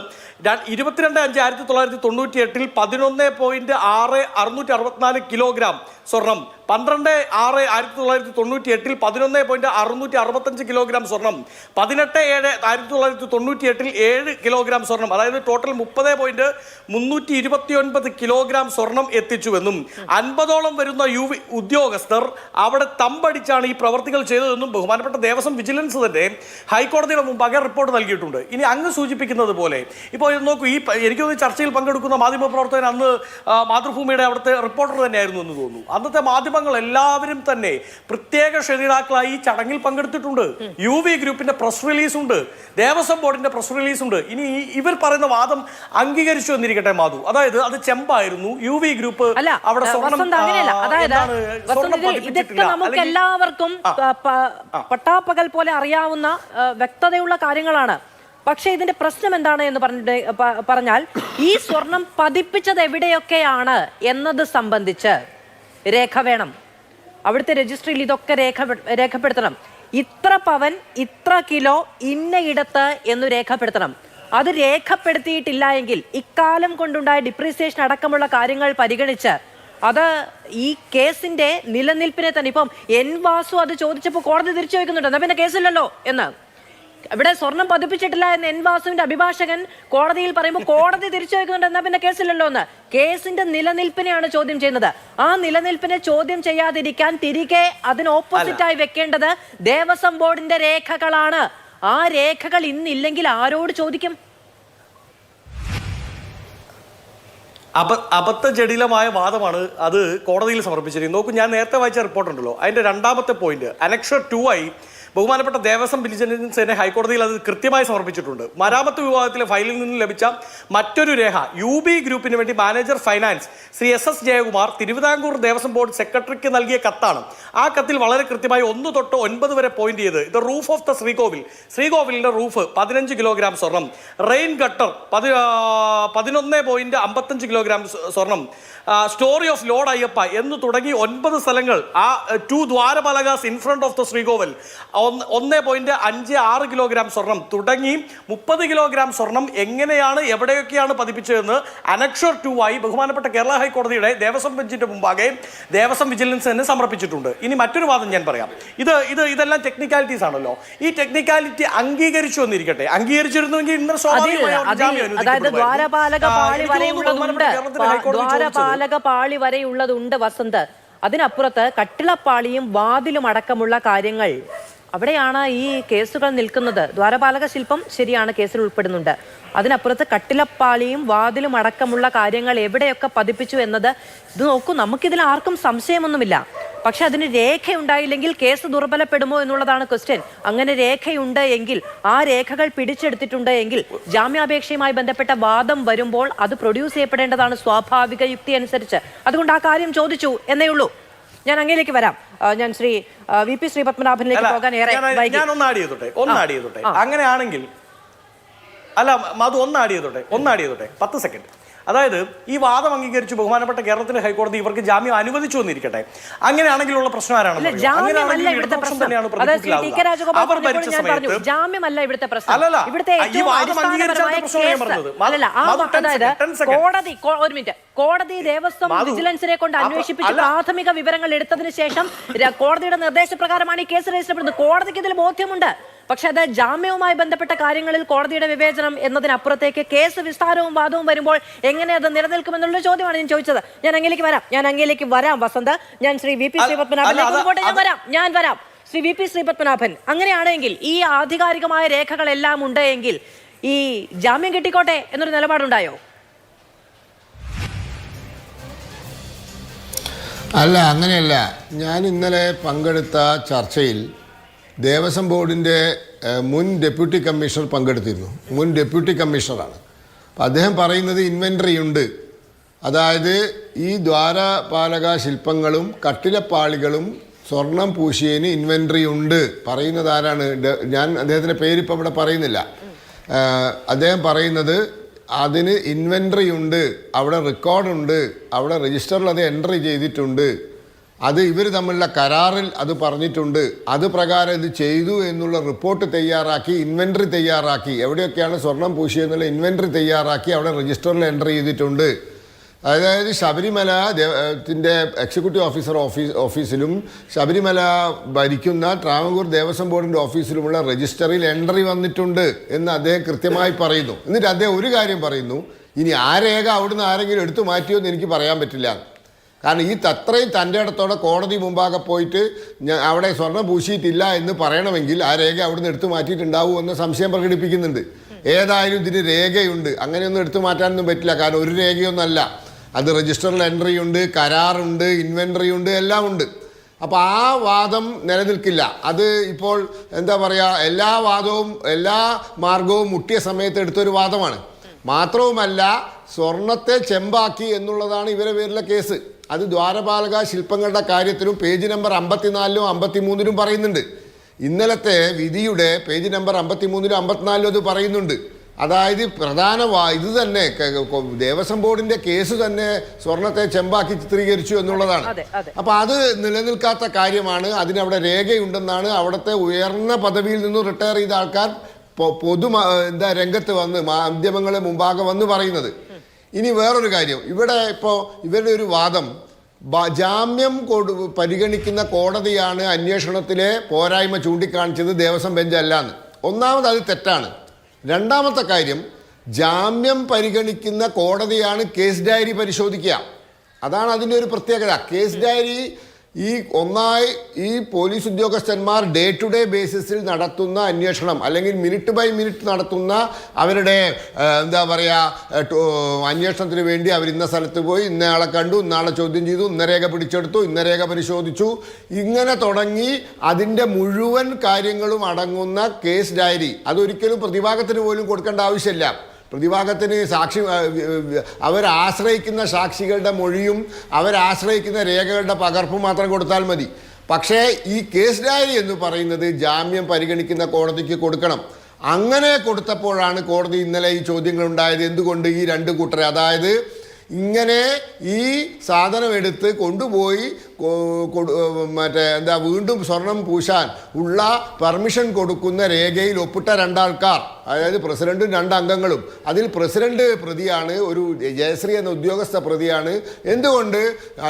22/5/1998 11.664 കിലോഗ്രാം സ്വർണം, 12/6/1998 11.665 കിലോഗ്രാം സ്വർണം, 18/7/1998 7 കിലോഗ്രാം സ്വർണം, അതായത് ടോട്ടൽ 30.329 കിലോഗ്രാം സ്വർണം എത്തിച്ചുവെന്നും 50ഓളം വരുന്ന UV ഉദ്യോഗസ്ഥർ അവിടെ തമ്പടിച്ചാണ് ഈ പ്രവർത്തികൾ ചെയ്തതെന്നും ബഹുമാനപ്പെട്ട ദേവസ്വം വിജിലൻസ് തന്നെ ഹൈക്കോടതിയുടെ മുമ്പാകെ റിപ്പോർട്ട് നൽകിയിട്ടുണ്ട്. ഇനി അങ്ങ് സൂചിപ്പിക്കുന്നത് പോലെ ഇപ്പോൾ നോക്കൂ, ഈ എനിക്കൊന്ന് ചർച്ചയിൽ പങ്കെടുക്കുന്ന മാധ്യമപ്രവർത്തകൻ അന്ന് മാതൃഭൂമിയുടെ അവിടുത്തെ റിപ്പോർട്ടർ തന്നെയായിരുന്നു എന്ന് തോന്നുന്നു. അന്നത്തെ മാധ്യമങ്ങൾ എല്ലാവരും തന്നെ പ്രത്യേക ക്ഷണിതാക്കളായി ഈ ചടങ്ങിൽ പങ്കെടുത്തിട്ടുണ്ട്. UV ഗ്രൂപ്പിന്റെ പ്രസ് റിലീസ് ഉണ്ട്, ദേവസ്വം ബോർഡിന്റെ പ്രസ് റിലീസ് ഉണ്ട്. ഇനി ഇവർ പറയുന്ന വാദം അംഗീകരിച്ചു എന്നിരിക്കട്ടെ മാധു, അതായത് അത് ചെമ്പായിരുന്നു, UV ഗ്രൂപ്പ് അവിടെ നമുക്ക് എല്ലാവർക്കും പട്ടാപ്പകൽ പോലെ അറിയാവുന്ന വ്യക്തതയുള്ള കാര്യങ്ങളാണ്. പക്ഷേ ഇതിന്റെ പ്രശ്നം എന്താണ് എന്ന് പറഞ്ഞാൽ ഈ സ്വർണം പതിപ്പിച്ചത് എവിടെയൊക്കെയാണ് എന്നത് സംബന്ധിച്ച് രേഖ വേണം. അവിടുത്തെ രജിസ്ട്രിയിൽ ഇതൊക്കെ രേഖപ്പെടുത്തണം. ഇത്ര പവൻ, ഇത്ര കിലോ, ഇന്നയിടത്ത് എന്ന് രേഖപ്പെടുത്തണം. അത് രേഖപ്പെടുത്തിയിട്ടില്ല എങ്കിൽ ഇക്കാലം കൊണ്ടുണ്ടായ ഡിപ്രീസിയേഷൻ അടക്കമുള്ള കാര്യങ്ങൾ പരിഗണിച്ച് അത് ഈ കേസിന്റെ നിലനിൽപ്പിനെ തന്നെ, ഇപ്പം എൻ വാസു അത് ചോദിച്ചപ്പോൾ കോടതി തിരിച്ചു വയ്ക്കുന്നുണ്ട്, എന്നാ പിന്നെ കേസില്ലല്ലോ എന്ന്. ഇവിടെ സ്വർണം പതിപ്പിച്ചിട്ടില്ല എന്ന് എൻ വാസുവിന്റെ അഭിഭാഷകൻ കോടതിയിൽ പറയുമ്പോൾ കോടതി തിരിച്ചു വയ്ക്കുന്നുണ്ട്, എന്നാ പിന്നെ കേസില്ലല്ലോ എന്ന്. കേസിന്റെ നിലനിൽപ്പിനെയാണ് ചോദ്യം ചെയ്യുന്നത്. ആ നിലനിൽപ്പിനെ ചോദ്യം ചെയ്യാതിരിക്കാൻ തിരികെ അതിന് ഓപ്പോസിറ്റായി വെക്കേണ്ടത് ദേവസ്വം ബോർഡിന്റെ രേഖകളാണ്. ആ രേഖകൾ ഇന്നില്ലെങ്കിൽ ആരോട് ചോദിക്കും? അബദ്ധജടിലമായ വാദമാണ് അത് കോടതിയിൽ സമർപ്പിച്ചിരിക്കുന്നത്. നോക്കൂ, ഞാൻ നേരത്തെ വായിച്ച റിപ്പോർട്ടുണ്ടല്ലോ, അതിന്റെ രണ്ടാമത്തെ പോയിന്റ് അനക്ഷർ 2 ബഹുമാനപ്പെട്ട ദേവസ്വം വിജിലൻസ് തന്നെ ഹൈക്കോടതിയിൽ അത് കൃത്യമായി സമർപ്പിച്ചിട്ടുണ്ട്. മരാമത്ത് വിഭാഗത്തിലെ ഫയലിൽ നിന്ന് ലഭിച്ച മറ്റൊരു രേഖ UB ഗ്രൂപ്പിന് വേണ്ടി manager finance Shri SS Jayakumar Thiruvithamkoor Devaswom board സെക്രട്ടറിക്ക് നൽകിയ കത്താണ്. ആ കത്തിൽ വളരെ കൃത്യമായി 1 തൊട്ട് 9 വരെ പോയിന്റ് ചെയ്ത് ഇത് റൂഫ് ഓഫ് ദ ശ്രീകോവിലിന്റെ റൂഫ് 15 കിലോഗ്രാം സ്വർണം, റെയിൻ ഗട്ടർ 11.55 കിലോഗ്രാം സ്വർണം, സ്റ്റോറി ഓഫ് ലോർഡ് അയ്യപ്പ എന്ന് തുടങ്ങി 9 സ്ഥലങ്ങൾ, ആ 2 ദ്വാരപാലകാസ് in front of the sreekovil 1.56 kilogram സ്വർണം തുടങ്ങി 30 കിലോഗ്രാം സ്വർണം എങ്ങനെയാണ് എവിടെയൊക്കെയാണ് പതിപ്പിച്ചതെന്ന് അനക്ഷർ 2 ബഹുമാനപ്പെട്ട കേരള ഹൈക്കോടതിയുടെ ദേവസ്വം ബെഞ്ചിന്റെ മുമ്പാകെ ദേവസ്വം വിജിലൻസ് തന്നെ സമർപ്പിച്ചിട്ടുണ്ട്. ഇനി മറ്റൊരു വാദം ഞാൻ പറയാം. ഇതെല്ലാം ടെക്നിക്കാലിറ്റീസ് ആണല്ലോ. ഈ ടെക്നിക്കാലിറ്റി അംഗീകരിച്ചു എന്നിരിക്കട്ടെ, അംഗീകരിച്ചിരുന്നുവെങ്കിൽ ഇന്നലെ ദ്വാരപാലക പാളി വരെയുള്ളതുണ്ട് വസന്ത്. അതിനപ്പുറത്ത് കട്ടിളപ്പാളിയും വാതിലും അടക്കമുള്ള കാര്യങ്ങൾ, അവിടെയാണ് ഈ കേസുകൾ നിൽക്കുന്നത്. ദ്വാരപാലക ശില്പം ശരിയാണ്, കേസിൽ ഉൾപ്പെടുന്നുണ്ട്. അതിനപ്പുറത്ത് കട്ടിളപ്പാളിയും വാതിലും അടക്കമുള്ള കാര്യങ്ങൾ എവിടെയൊക്കെ പതിപ്പിച്ചു എന്നത് ഇത് നോക്കൂ, നമുക്കിതിൽ ആർക്കും സംശയമൊന്നുമില്ല. പക്ഷെ അതിന് രേഖയുണ്ടായില്ലെങ്കിൽ കേസ് ദുർബലപ്പെടുമോ എന്നുള്ളതാണ് ക്വസ്റ്റ്യൻ. അങ്ങനെ രേഖയുണ്ട് എങ്കിൽ, ആ രേഖകൾ പിടിച്ചെടുത്തിട്ടുണ്ട് എങ്കിൽ ജാമ്യാപേക്ഷയുമായി ബന്ധപ്പെട്ട വാദം വരുമ്പോൾ അത് പ്രൊഡ്യൂസ് ചെയ്യപ്പെടേണ്ടതാണ് സ്വാഭാവിക യുക്തി അനുസരിച്ച്. അതുകൊണ്ട് ആ കാര്യം ചോദിച്ചു എന്നേ ഉള്ളൂ. ഞാൻ അങ്ങേലേക്ക് വരാം. ഞാൻ ശ്രീ VP ശ്രീപത്മനാഭനിലേക്ക് പോകാൻ ഏറെ ഞാൻ ഒന്ന് ആഡ് ചെയ്തോട്ടെ. അങ്ങനെയാണെങ്കിൽ അല്ല മധു ഒന്ന് ആഡ് ചെയ്തോട്ടെ 10 സെക്കൻഡ്. അതായത് ഈ വാദം അംഗീകരിച്ച് ബഹുമാനപ്പെട്ട കേരളത്തിലെ ഹൈക്കോടതി ഇവർക്ക് ജാമ്യം അനുവദിച്ചു എന്നിരിക്കട്ടെ, അങ്ങനെയാണെങ്കിലുള്ള പ്രശ്നം ആരാണെന്ന് അറിയോ? അങ്ങനെയാണെങ്കിൽ ഇടതുപക്ഷം തന്നെയാണ് പ്രതികൂട്ടിലാവുക. അവർ ഭരിച്ച സമയത്ത് ജാമ്യമല്ല ഇവിടുത്തെ പ്രശ്നം. അല്ലല്ല, ഇവിടുത്തെ ഈ വാദം അംഗീകരിച്ചാൽ പ്രശ്നമാണ് ഞാൻ പറഞ്ഞത്. കോടതി ദേവസ്വം വിജിലൻസിനെ കൊണ്ട് അന്വേഷിപ്പിച്ച് പ്രാഥമിക വിവരങ്ങൾ എടുത്തതിന് ശേഷം കോടതിയുടെ നിർദ്ദേശപ്രകാരമാണ് ഈ കേസ് രജിസ്റ്റർ ചെയ്യുന്നത്. കോടതിക്ക് ഇതിൽ ബോധ്യമുണ്ട്. പക്ഷെ അത് ജാമ്യവുമായി ബന്ധപ്പെട്ട കാര്യങ്ങളിൽ കോടതിയുടെ വിവേചനം എന്നതിനപ്പുറത്തേക്ക് കേസ് വിസ്താരവും വാദവും വരുമ്പോൾ എങ്ങനെ അത് നിലനിൽക്കുമെന്നുള്ള ചോദ്യമാണ് ഞാൻ ചോദിച്ചത്. ഞാൻ അങ്ങയിലേക്ക് വരാം വസന്ത്. ഞാൻ ശ്രീ വി പി ശ്രീപത്മനാഭൻ ഞാൻ വരാം. ശ്രീ വി പി ശ്രീപത്മനാഭൻ, അങ്ങനെയാണെങ്കിൽ ഈ ആധികാരികമായ രേഖകളെല്ലാം ഉണ്ട് എങ്കിൽ ഈ ജാമ്യം കിട്ടിക്കോട്ടെ എന്നൊരു നിലപാടുണ്ടായോ? അല്ല, അങ്ങനെയല്ല. ഞാൻ ഇന്നലെ പങ്കെടുത്ത ചർച്ചയിൽ ദേവസ്വം ബോർഡിൻ്റെ മുൻ ഡെപ്യൂട്ടി കമ്മീഷണർ പങ്കെടുത്തിരുന്നു. മുൻ ഡെപ്യൂട്ടി കമ്മീഷണറാണ്. അപ്പം അദ്ദേഹം പറയുന്നത് ഇൻവെൻട്രി ഉണ്ട്. അതായത് ഈ ദ്വാരപാലക ശില്പങ്ങളും കട്ടിലപ്പാളികളും സ്വർണം പൂശിയതിന് ഇൻവെൻട്രി ഉണ്ട്. പറയുന്നത് ആരാണ്? ഞാൻ അദ്ദേഹത്തിൻ്റെ പേരിപ്പോൾ ഇവിടെ പറയുന്നില്ല. അദ്ദേഹം പറയുന്നത് അതിന് ഇൻവെൻട്രി ഉണ്ട്, അവിടെ റെക്കോർഡുണ്ട്, അവിടെ രജിസ്റ്ററിൽ അത് എൻട്രി ചെയ്തിട്ടുണ്ട്, അത് ഇവർ തമ്മിലുള്ള കരാറിൽ അത് പറഞ്ഞിട്ടുണ്ട്, അത് പ്രകാരം ഇത് ചെയ്തു എന്നുള്ള റിപ്പോർട്ട് തയ്യാറാക്കി, ഇൻവെൻട്രി തയ്യാറാക്കി, എവിടെയൊക്കെയാണ് സ്വർണം പൂശിയെന്നുള്ള ഇൻവെൻട്രി തയ്യാറാക്കി അവിടെ രജിസ്റ്ററിൽ എൻട്രി ചെയ്തിട്ടുണ്ട്. അതായത് ശബരിമല ത്തിൻ്റെ എക്സിക്യൂട്ടീവ് ഓഫീസിലും ശബരിമല ഭരിക്കുന്ന ട്രാവൻകൂർ ദേവസ്വം ബോർഡിൻ്റെ ഓഫീസിലുമുള്ള രജിസ്റ്ററിൽ എൻട്രി വന്നിട്ടുണ്ട് എന്ന് അദ്ദേഹം കൃത്യമായി പറയുന്നു. എന്നിട്ട് അദ്ദേഹം ഒരു കാര്യം പറയുന്നു, ഇനി ആ രേഖ അവിടുന്ന് ആരെങ്കിലും എടുത്തു മാറ്റിയോ എന്ന് എനിക്ക് പറയാൻ പറ്റില്ല. കാരണം ഈ അത്രയും തൻ്റെ ഇടത്തോടെ കോടതി മുമ്പാകെ പോയിട്ട് അവിടെ സ്വർണ്ണം പൂശിയിട്ടില്ല എന്ന് പറയണമെങ്കിൽ ആ രേഖ അവിടുന്ന് എടുത്തു മാറ്റിയിട്ടുണ്ടാവുമോ എന്ന സംശയം പ്രകടിപ്പിക്കുന്നുണ്ട്. ഏതായാലും ഇതിന് രേഖയുണ്ട്, അങ്ങനെയൊന്നും എടുത്തു മാറ്റാനൊന്നും പറ്റില്ല. കാരണം ഒരു രേഖയൊന്നല്ല, അത് രജിസ്റ്ററിൽ എൻട്രി ഉണ്ട്, കരാറുണ്ട്, ഇൻവെൻട്രി ഉണ്ട്, എല്ലാം ഉണ്ട്. അപ്പോൾ ആ വാദം നിലനിൽക്കില്ല. അത് ഇപ്പോൾ എന്താ പറയുക, എല്ലാ വാദവും എല്ലാ മാർഗവും മുട്ടിയ സമയത്ത് എടുത്തൊരു വാദമാണ്. മാത്രവുമല്ല, സ്വർണത്തെ ചെമ്പാക്കി എന്നുള്ളതാണ് ഇവരെ പേരിലെ കേസ്. അത് ദ്വാരപാലക ശില്പങ്ങളുടെ കാര്യത്തിലും പേജ് നമ്പർ 54ലും 53ലും പറയുന്നുണ്ട്. ഇന്നലത്തെ വിധിയുടെ പേജ് നമ്പർ 53ലും 54ലും അത് പറയുന്നുണ്ട്. അതായത് പ്രധാന ഇത് തന്നെ ദേവസ്വം ബോർഡിന്റെ കേസ് തന്നെ സ്വർണത്തെ ചെമ്പാക്കി ചിത്രീകരിച്ചു എന്നുള്ളതാണ്. അപ്പൊ അത് നിലനിൽക്കാത്ത കാര്യമാണ്. അതിനവിടെ രേഖയുണ്ടെന്നാണ് അവിടുത്തെ ഉയർന്ന പദവിയിൽ നിന്നും റിട്ടയർ ചെയ്ത ആൾക്കാർ രംഗത്ത് വന്ന് മാധ്യമങ്ങളെ മുമ്പാകെ വന്ന് പറയുന്നത്. ഇനി വേറൊരു കാര്യം, ഇവിടെ ഇപ്പോൾ ഇവരുടെ ഒരു വാദം, ജാമ്യം പരിഗണിക്കുന്ന കോടതിയാണ് അന്വേഷണത്തിലെ പോരായ്മ ചൂണ്ടിക്കാണിച്ചത്, ദേവസ്വം ബെഞ്ച് അല്ലാന്ന്. ഒന്നാമത് അത് തെറ്റാണ്. രണ്ടാമത്തെ കാര്യം, ജാമ്യം പരിഗണിക്കുന്ന കോടതിയാണ് കേസ് ഡയറി പരിശോധിക്കുക. അതാണ് അതിൻ്റെ ഒരു പ്രത്യേകത. കേസ് ഡയറി ഈ പോലീസ് ഉദ്യോഗസ്ഥന്മാർ ഡേ ടു ഡേ ബേസിസിൽ നടത്തുന്ന അന്വേഷണം, അല്ലെങ്കിൽ മിനിറ്റ് ബൈ മിനിറ്റ് നടത്തുന്ന അവരുടെ എന്താ പറയുക അന്വേഷണത്തിന് വേണ്ടി അവർ ഇന്ന സ്ഥലത്ത് പോയി, ഇന്നയാളെ കണ്ടു, ഇന്നാളെ ചോദ്യം ചെയ്തു, ഇന്ന രേഖ പിടിച്ചെടുത്തു, ഇന്ന രേഖ പരിശോധിച്ചു, ഇങ്ങനെ തുടങ്ങി അതിൻ്റെ മുഴുവൻ കാര്യങ്ങളും അടങ്ങുന്ന കേസ് ഡയറി അതൊരിക്കലും പ്രതിഭാഗത്തിന് പോലും കൊടുക്കേണ്ട ആവശ്യമില്ല. പ്രതിഭാഗത്തിന് അവരാശ്രയിക്കുന്ന സാക്ഷികളുടെ മൊഴിയും അവരാശ്രയിക്കുന്ന രേഖകളുടെ പകർപ്പും മാത്രം കൊടുത്താൽ മതി. പക്ഷേ ഈ കേസ് ഡയറി എന്ന് പറയുന്നത് ജാമ്യം പരിഗണിക്കുന്ന കോടതിക്ക് കൊടുക്കണം. അങ്ങനെ കൊടുത്തപ്പോഴാണ് കോടതി ഇന്നലെ ഈ ചോദ്യങ്ങൾ ഉണ്ടായത്. എന്തുകൊണ്ട് ഈ രണ്ട് കൂട്ടരെ, അതായത് ഇങ്ങനെ ഈ സാധനം എടുത്ത് കൊണ്ടുപോയി വീണ്ടും സ്വർണം പൂശാൻ ഉള്ള പെർമിഷൻ കൊടുക്കുന്ന രേഖയിൽ ഒപ്പിട്ട രണ്ടാൾക്കാർ, അതായത് പ്രസിഡന്റും 2 അംഗങ്ങളും, അതിൽ പ്രസിഡന്റ് പ്രതിയാണ്, ഒരു ജയശ്രീ എന്ന ഉദ്യോഗസ്ഥ പ്രതിയാണ്. എന്തുകൊണ്ട്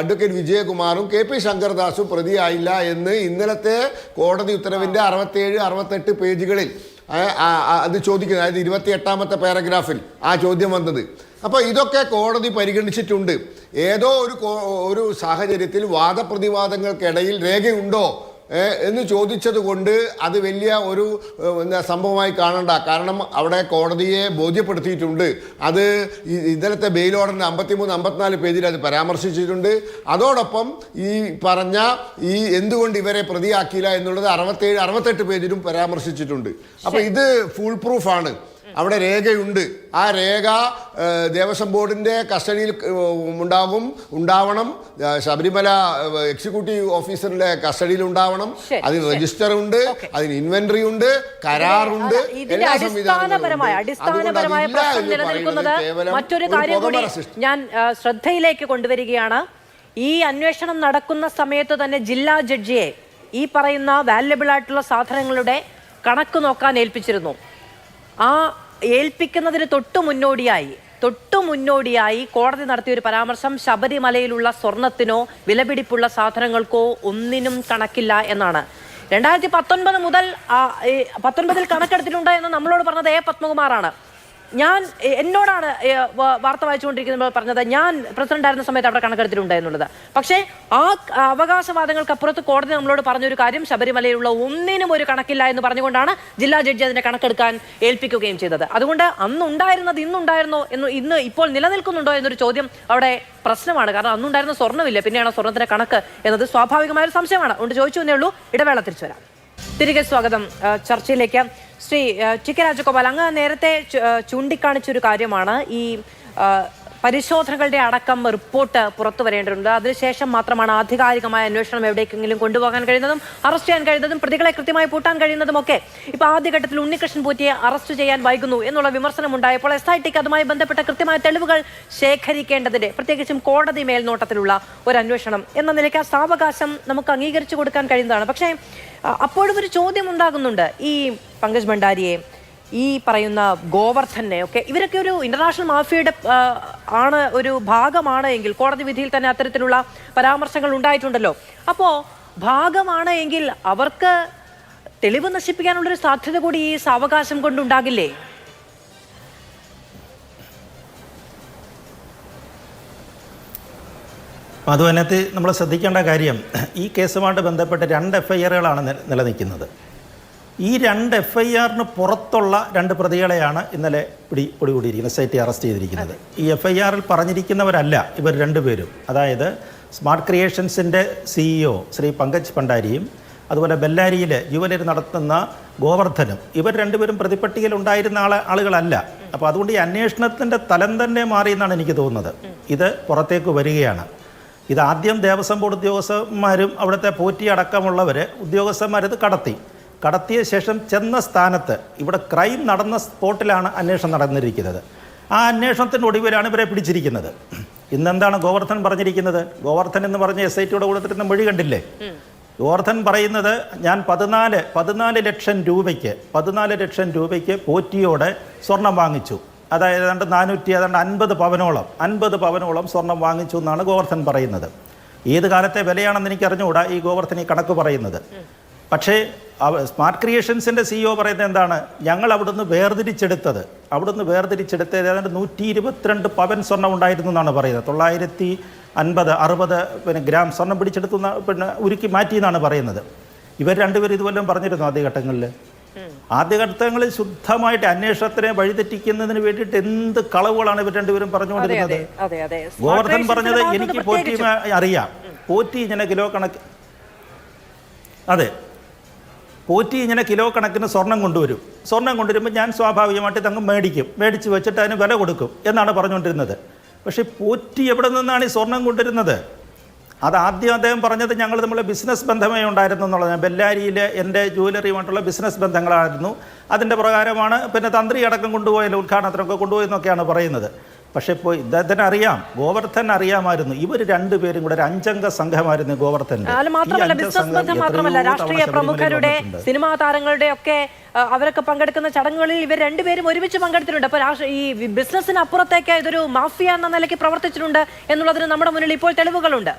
അഡ്വക്കേറ്റ് വിജയകുമാറും KP ശങ്കർദാസും പ്രതിയായില്ല എന്ന് ഇന്നലത്തെ കോടതി ഉത്തരവിൻ്റെ 67-68 പേജുകളിൽ അത് ചോദിക്കുന്നത്, അതായത് 28ാമത്തെ പാരഗ്രാഫിൽ ആ ചോദ്യം വന്നത്. അപ്പോൾ ഇതൊക്കെ കോടതി പരിഗണിച്ചിട്ടുണ്ട്. ഏതോ ഒരു സാഹചര്യത്തിൽ വാദപ്രതിവാദങ്ങൾക്കിടയിൽ രേഖയുണ്ടോ എന്ന് ചോദിച്ചത് കൊണ്ട് അത് വലിയ ഒരു സംഭവമായി കാണണ്ട. കാരണം അവിടെ കോടതിയെ ബോധ്യപ്പെടുത്തിയിട്ടുണ്ട്. അത് ഇന്നലത്തെ ബെയിൽ ഓർഡറിൻ്റെ 53-54 പേജിൽ അത് പരാമർശിച്ചിട്ടുണ്ട്. അതോടൊപ്പം ഈ പറഞ്ഞ എന്തുകൊണ്ട് ഇവരെ പ്രതിയാക്കിയില്ല എന്നുള്ളത് 67-68 പേജിലും പരാമർശിച്ചിട്ടുണ്ട്. അപ്പോൾ ഇത് ഫുൾ പ്രൂഫാണ്. അവിടെ രേഖയുണ്ട്. ആ രേഖ ദേവസ്വം ബോർഡിൻ്റെ കസ്റ്റഡിയിൽ ഉണ്ടാവണം. ശബരിമല എക്സിക്യൂട്ടീവ് ഓഫീസറിന്റെ കസ്റ്റഡിയിൽ ഉണ്ടാവണം. അതിന് രജിസ്റ്റർ ഉണ്ട്, അതിന് ഇൻവെന്ററി ഉണ്ട്, കരാറുണ്ട്. ഇതിന്റെ അടിസ്ഥാനപരമായ പ്രശ്നം നിലനിൽക്കുന്നത് മറ്റൊരു കാര്യം കൂടി ഞാൻ ശ്രദ്ധയിലേക്ക് കൊണ്ടുവരികയാണ്. ഈ അന്വേഷണം നടക്കുന്ന സമയത്ത് തന്നെ ജില്ലാ ജഡ്ജിയെ ഈ പറയുന്ന വാല്യബിൾ ആയിട്ടുള്ള സാധനങ്ങളുടെ കണക്ക് നോക്കാൻ ഏൽപ്പിച്ചിരുന്നു. ആ ഏൽപ്പിക്കുന്നതിന് തൊട്ടു മുന്നോടിയായി കോടതി നടത്തിയ ഒരു പരാമർശം ശബരിമലയിലുള്ള സ്വർണത്തിനോ വിലപിടിപ്പുള്ള സാധനങ്ങൾക്കോ ഒന്നിനും കണക്കില്ല എന്നാണ്. 2019 മുതൽ 19 കണക്കെടുത്തിട്ടുണ്ട് എന്ന് നമ്മളോട് പറഞ്ഞത് എ പത്മകുമാറാണ്. എന്നോടാണ് വാർത്ത വായിച്ചുകൊണ്ടിരിക്കുന്നത് പറഞ്ഞത് ഞാൻ പ്രസിഡന്റ് ആയിരുന്ന സമയത്ത് അവിടെ കണക്കെടുത്തിട്ടുണ്ട് എന്നുള്ളത്. പക്ഷേ ആ അവകാശവാദങ്ങൾക്കപ്പുറത്ത് കോടതി നമ്മളോട് പറഞ്ഞൊരു കാര്യം ശബരിമലയിലുള്ള ഒന്നിനും ഒരു കണക്കില്ല എന്ന് പറഞ്ഞുകൊണ്ടാണ് ജില്ലാ ജഡ്ജി അതിന്റെ കണക്കെടുക്കാൻ ഏൽപ്പിക്കുകയും ചെയ്തത്. അതുകൊണ്ട് അന്നുണ്ടായിരുന്നത് ഇന്നുണ്ടായിരുന്നോ ഇന്ന് ഇപ്പോൾ നിലനിൽക്കുന്നുണ്ടോ എന്നൊരു ചോദ്യം അവിടെ പ്രശ്നമാണ്. കാരണം അന്നുണ്ടായിരുന്ന സ്വർണ്ണമില്ല, പിന്നെയാണ് സ്വർണ്ണത്തിന്റെ കണക്ക് എന്നത് സ്വാഭാവികമായ ഒരു സംശയമാണ്. അതുകൊണ്ട് ചോദിച്ചു എന്നേ ഉള്ളൂ. ഇടവേള തിരിച്ചു വരാം. തിരികെ സ്വാഗതം ചർച്ചയിലേക്ക്. ശ്രീ ടി കെ രാജഗോപാൽ, അങ്ങ് നേരത്തെ ചൂണ്ടിക്കാണിച്ചൊരു കാര്യമാണ് ഈ പരിശോധനകളുടെ അടക്കം റിപ്പോർട്ട് പുറത്തു വരേണ്ടതുണ്ട്. അതിനുശേഷം മാത്രമാണ് ആധികാരികമായ അന്വേഷണം എവിടേക്കെങ്കിലും കൊണ്ടുപോകാൻ കഴിയുന്നതും അറസ്റ്റ് ചെയ്യാൻ കഴിയുന്നതും പ്രതികളെ കൃത്യമായി പൂട്ടാൻ കഴിയുന്നതും ഒക്കെ. ഇപ്പോൾ ആദ്യഘട്ടത്തിൽ ഉണ്ണികൃഷ്ണൻ പോറ്റിയെ അറസ്റ്റ് ചെയ്യാൻ വൈകുന്നു എന്നുള്ള വിമർശനം ഉണ്ടായപ്പോൾ SITക്ക് അതുമായി ബന്ധപ്പെട്ട കൃത്യമായ തെളിവുകൾ ശേഖരിക്കേണ്ടതിന്റെ, പ്രത്യേകിച്ചും കോടതി മേൽനോട്ടത്തിലുള്ള ഒരു അന്വേഷണം എന്ന നിലയ്ക്ക് ആ സാവകാശം നമുക്ക് അംഗീകരിച്ചു കൊടുക്കാൻ കഴിയുന്നതാണ്. പക്ഷേ അപ്പോഴും ഒരു ചോദ്യം ഉണ്ടാകുന്നുണ്ട്. ഈ പങ്കജ് ഭണ്ഡാരിയെ, ഈ പറയുന്ന ഗോവർദ്ധനെ ഒക്കെ, ഇവരൊക്കെ ഒരു ഇന്റർനാഷണൽ മാഫിയയുടെ ഒരു ഭാഗമാണ് എങ്കിൽ, കോടതി വിധിയിൽ തന്നെ അത്തരത്തിലുള്ള പരാമർശങ്ങൾ ഉണ്ടായിട്ടുണ്ടല്ലോ. അപ്പോൾ ഭാഗമാണ് എങ്കിൽ അവർക്ക് തെളിവ് നശിപ്പിക്കാനുള്ളൊരു സാധ്യത കൂടി ഈ സാവകാശം കൊണ്ടുണ്ടാകില്ലേ? അത് അതിനകത്ത് നമ്മൾ ശ്രദ്ധിക്കേണ്ട കാര്യം, ഈ കേസുമായിട്ട് ബന്ധപ്പെട്ട് 2 FIRകളാണ് നിലനിൽക്കുന്നത്. ഈ 2 FIRന് പുറത്തുള്ള 2 പ്രതികളെയാണ് ഇന്നലെ പിടികൂടിയിരിക്കുന്നത്, SIT അറസ്റ്റ് ചെയ്തിരിക്കുന്നത്. ഈ FIRൽ പറഞ്ഞിരിക്കുന്നവരല്ല ഇവർ 2 പേരും. അതായത് സ്മാർട്ട് ക്രിയേഷൻസിൻ്റെ CEO ശ്രീ പങ്കജ് ഭണ്ഡാരിയും അതുപോലെ ബെല്ലാരിയിൽ ജുവലറി നടത്തുന്ന ഗോവർദ്ധനും, ഇവർ 2 പേരും പ്രതിപട്ടികയിൽ ഉണ്ടായിരുന്ന ആളുകളല്ല. അപ്പോൾ അതുകൊണ്ട് ഈ അന്വേഷണത്തിൻ്റെ തലം തന്നെ മാറിയെന്നാണ് എനിക്ക് തോന്നുന്നത്. ഇത് പുറത്തേക്ക് വരികയാണ്. ഇത് ആദ്യം ദേവസ്വം ബോർഡ് ഉദ്യോഗസ്ഥന്മാരും അവിടുത്തെ പോറ്റി അടക്കമുള്ളവർ ഉദ്യോഗസ്ഥന്മാരത് കടത്തിയ ശേഷം ചെന്ന സ്ഥാനത്ത്, ഇവിടെ ക്രൈം നടന്ന സ്പോട്ടിലാണ് അന്വേഷണം നടന്നിരിക്കുന്നത്. ആ അന്വേഷണത്തിൻ്റെ ഒടുവിലാണ് ഇവരെ പിടിച്ചിരിക്കുന്നത്. ഇന്നെന്താണ് ഗോവർദ്ധൻ പറഞ്ഞിരിക്കുന്നത്? ഗോവർദ്ധൻ എന്ന് പറഞ്ഞ SITയുടെ കൊടുത്തിരുന്ന മൊഴി കണ്ടില്ലേ? ഗോവർദ്ധൻ പറയുന്നത്, ഞാൻ 14 ലക്ഷം രൂപയ്ക്ക് പോറ്റിയോടെ സ്വർണം വാങ്ങിച്ചു. അതായത് 450 പവനോളം സ്വർണം വാങ്ങിച്ചു എന്നാണ് ഗോവർദ്ധൻ പറയുന്നത്. ഏത് കാലത്തെ വിലയാണെന്ന് എനിക്ക് അറിഞ്ഞുകൂടാ ഈ ഗോവർദ്ധൻ ഈ കണക്ക് പറയുന്നത്. പക്ഷേ സ്മാർട്ട് ക്രിയേഷൻസിൻ്റെ CEO പറയുന്നത് എന്താണ്? ഞങ്ങൾ അവിടുന്ന് വേർതിരിച്ചെടുത്തത് ഏതാണ്ട് 122 പവൻ സ്വർണ്ണം ഉണ്ടായിരുന്നു എന്നാണ് പറയുന്നത്. 950-60 ഗ്രാം സ്വർണം പിടിച്ചെടുത്തു, ഉരുക്കി മാറ്റി എന്നാണ് പറയുന്നത്. ഇവർ 2 പേരും ഇതുവല്ലതും പറഞ്ഞിരുന്നു ആദ്യഘട്ടങ്ങളിൽ ശുദ്ധമായിട്ട് അന്വേഷണത്തിനെ വഴിതെറ്റിക്കുന്നതിന് വേണ്ടിയിട്ട് എന്ത് കളവുകളാണ് ഇവർ 2 പേരും പറഞ്ഞുകൊണ്ടിരുന്നത്. ഗോവർദ്ധൻ പറഞ്ഞത്, എനിക്ക് പോറ്റി അറിയാം, പോറ്റി ഇങ്ങനെ കിലോ കണക്കിന് സ്വർണം കൊണ്ടുവരുമ്പോൾ ഞാൻ സ്വാഭാവികമായിട്ട് തങ്ങ് മേടിച്ച് വെച്ചിട്ട് അതിന് വില കൊടുക്കും എന്നാണ് പറഞ്ഞുകൊണ്ടിരുന്നത്. പക്ഷേ പോറ്റി എവിടെ നിന്നാണ് ഈ സ്വർണം കൊണ്ടുവരുന്നത്? അത് ആദ്യം അദ്ദേഹം പറഞ്ഞത് ഞങ്ങൾ തമ്മിൽ ബിസിനസ് ബന്ധമേ ഉണ്ടായിരുന്നു എന്നുള്ളത്. ബെല്ലാരിയിൽ എൻ്റെ ജുവലറിയുമായിട്ടുള്ള ബിസിനസ് ബന്ധങ്ങളായിരുന്നു. അതിൻ്റെ പ്രകാരമാണ് പിന്നെ തന്ത്രി അടക്കം കൊണ്ടുപോയല്ലോ, ഉദ്ഘാടനത്തിനൊക്കെ കൊണ്ടുപോയെന്നൊക്കെയാണ് പറയുന്നത്. പക്ഷേ ഇപ്പോൾ ഇദ്ദേഹത്തിന് അറിയാം, ഗോവർദ്ധൻ അറിയാമായിരുന്നു, ഇവർ 2 പേരും കൂടെ ഒരു 5-അംഗ സംഘമായിരുന്നു ഗോവർദ്ധൻ്റെ. മാത്രമല്ല ബിസിനസ് ബന്ധം മാത്രമല്ല, രാഷ്ട്രീയ പ്രമുഖരുടെ, സിനിമാ താരങ്ങളുടെ ഒക്കെ അവരൊക്കെ പങ്കെടുക്കുന്ന ചടങ്ങുകളിൽ ഇവർ 2 പേരും ഒരുമിച്ച് പങ്കെടുത്തിട്ടുണ്ട്. അപ്പോൾ ഈ ബിസിനസ്സിന് അപ്പുറത്തേക്ക് ഇതൊരു മാഫിയ എന്ന നിലയ്ക്ക് പ്രവർത്തിച്ചിട്ടുണ്ട് എന്നുള്ളതിന് നമ്മുടെ മുന്നിൽ ഇപ്പോൾ തെളിവുകളുണ്ട്.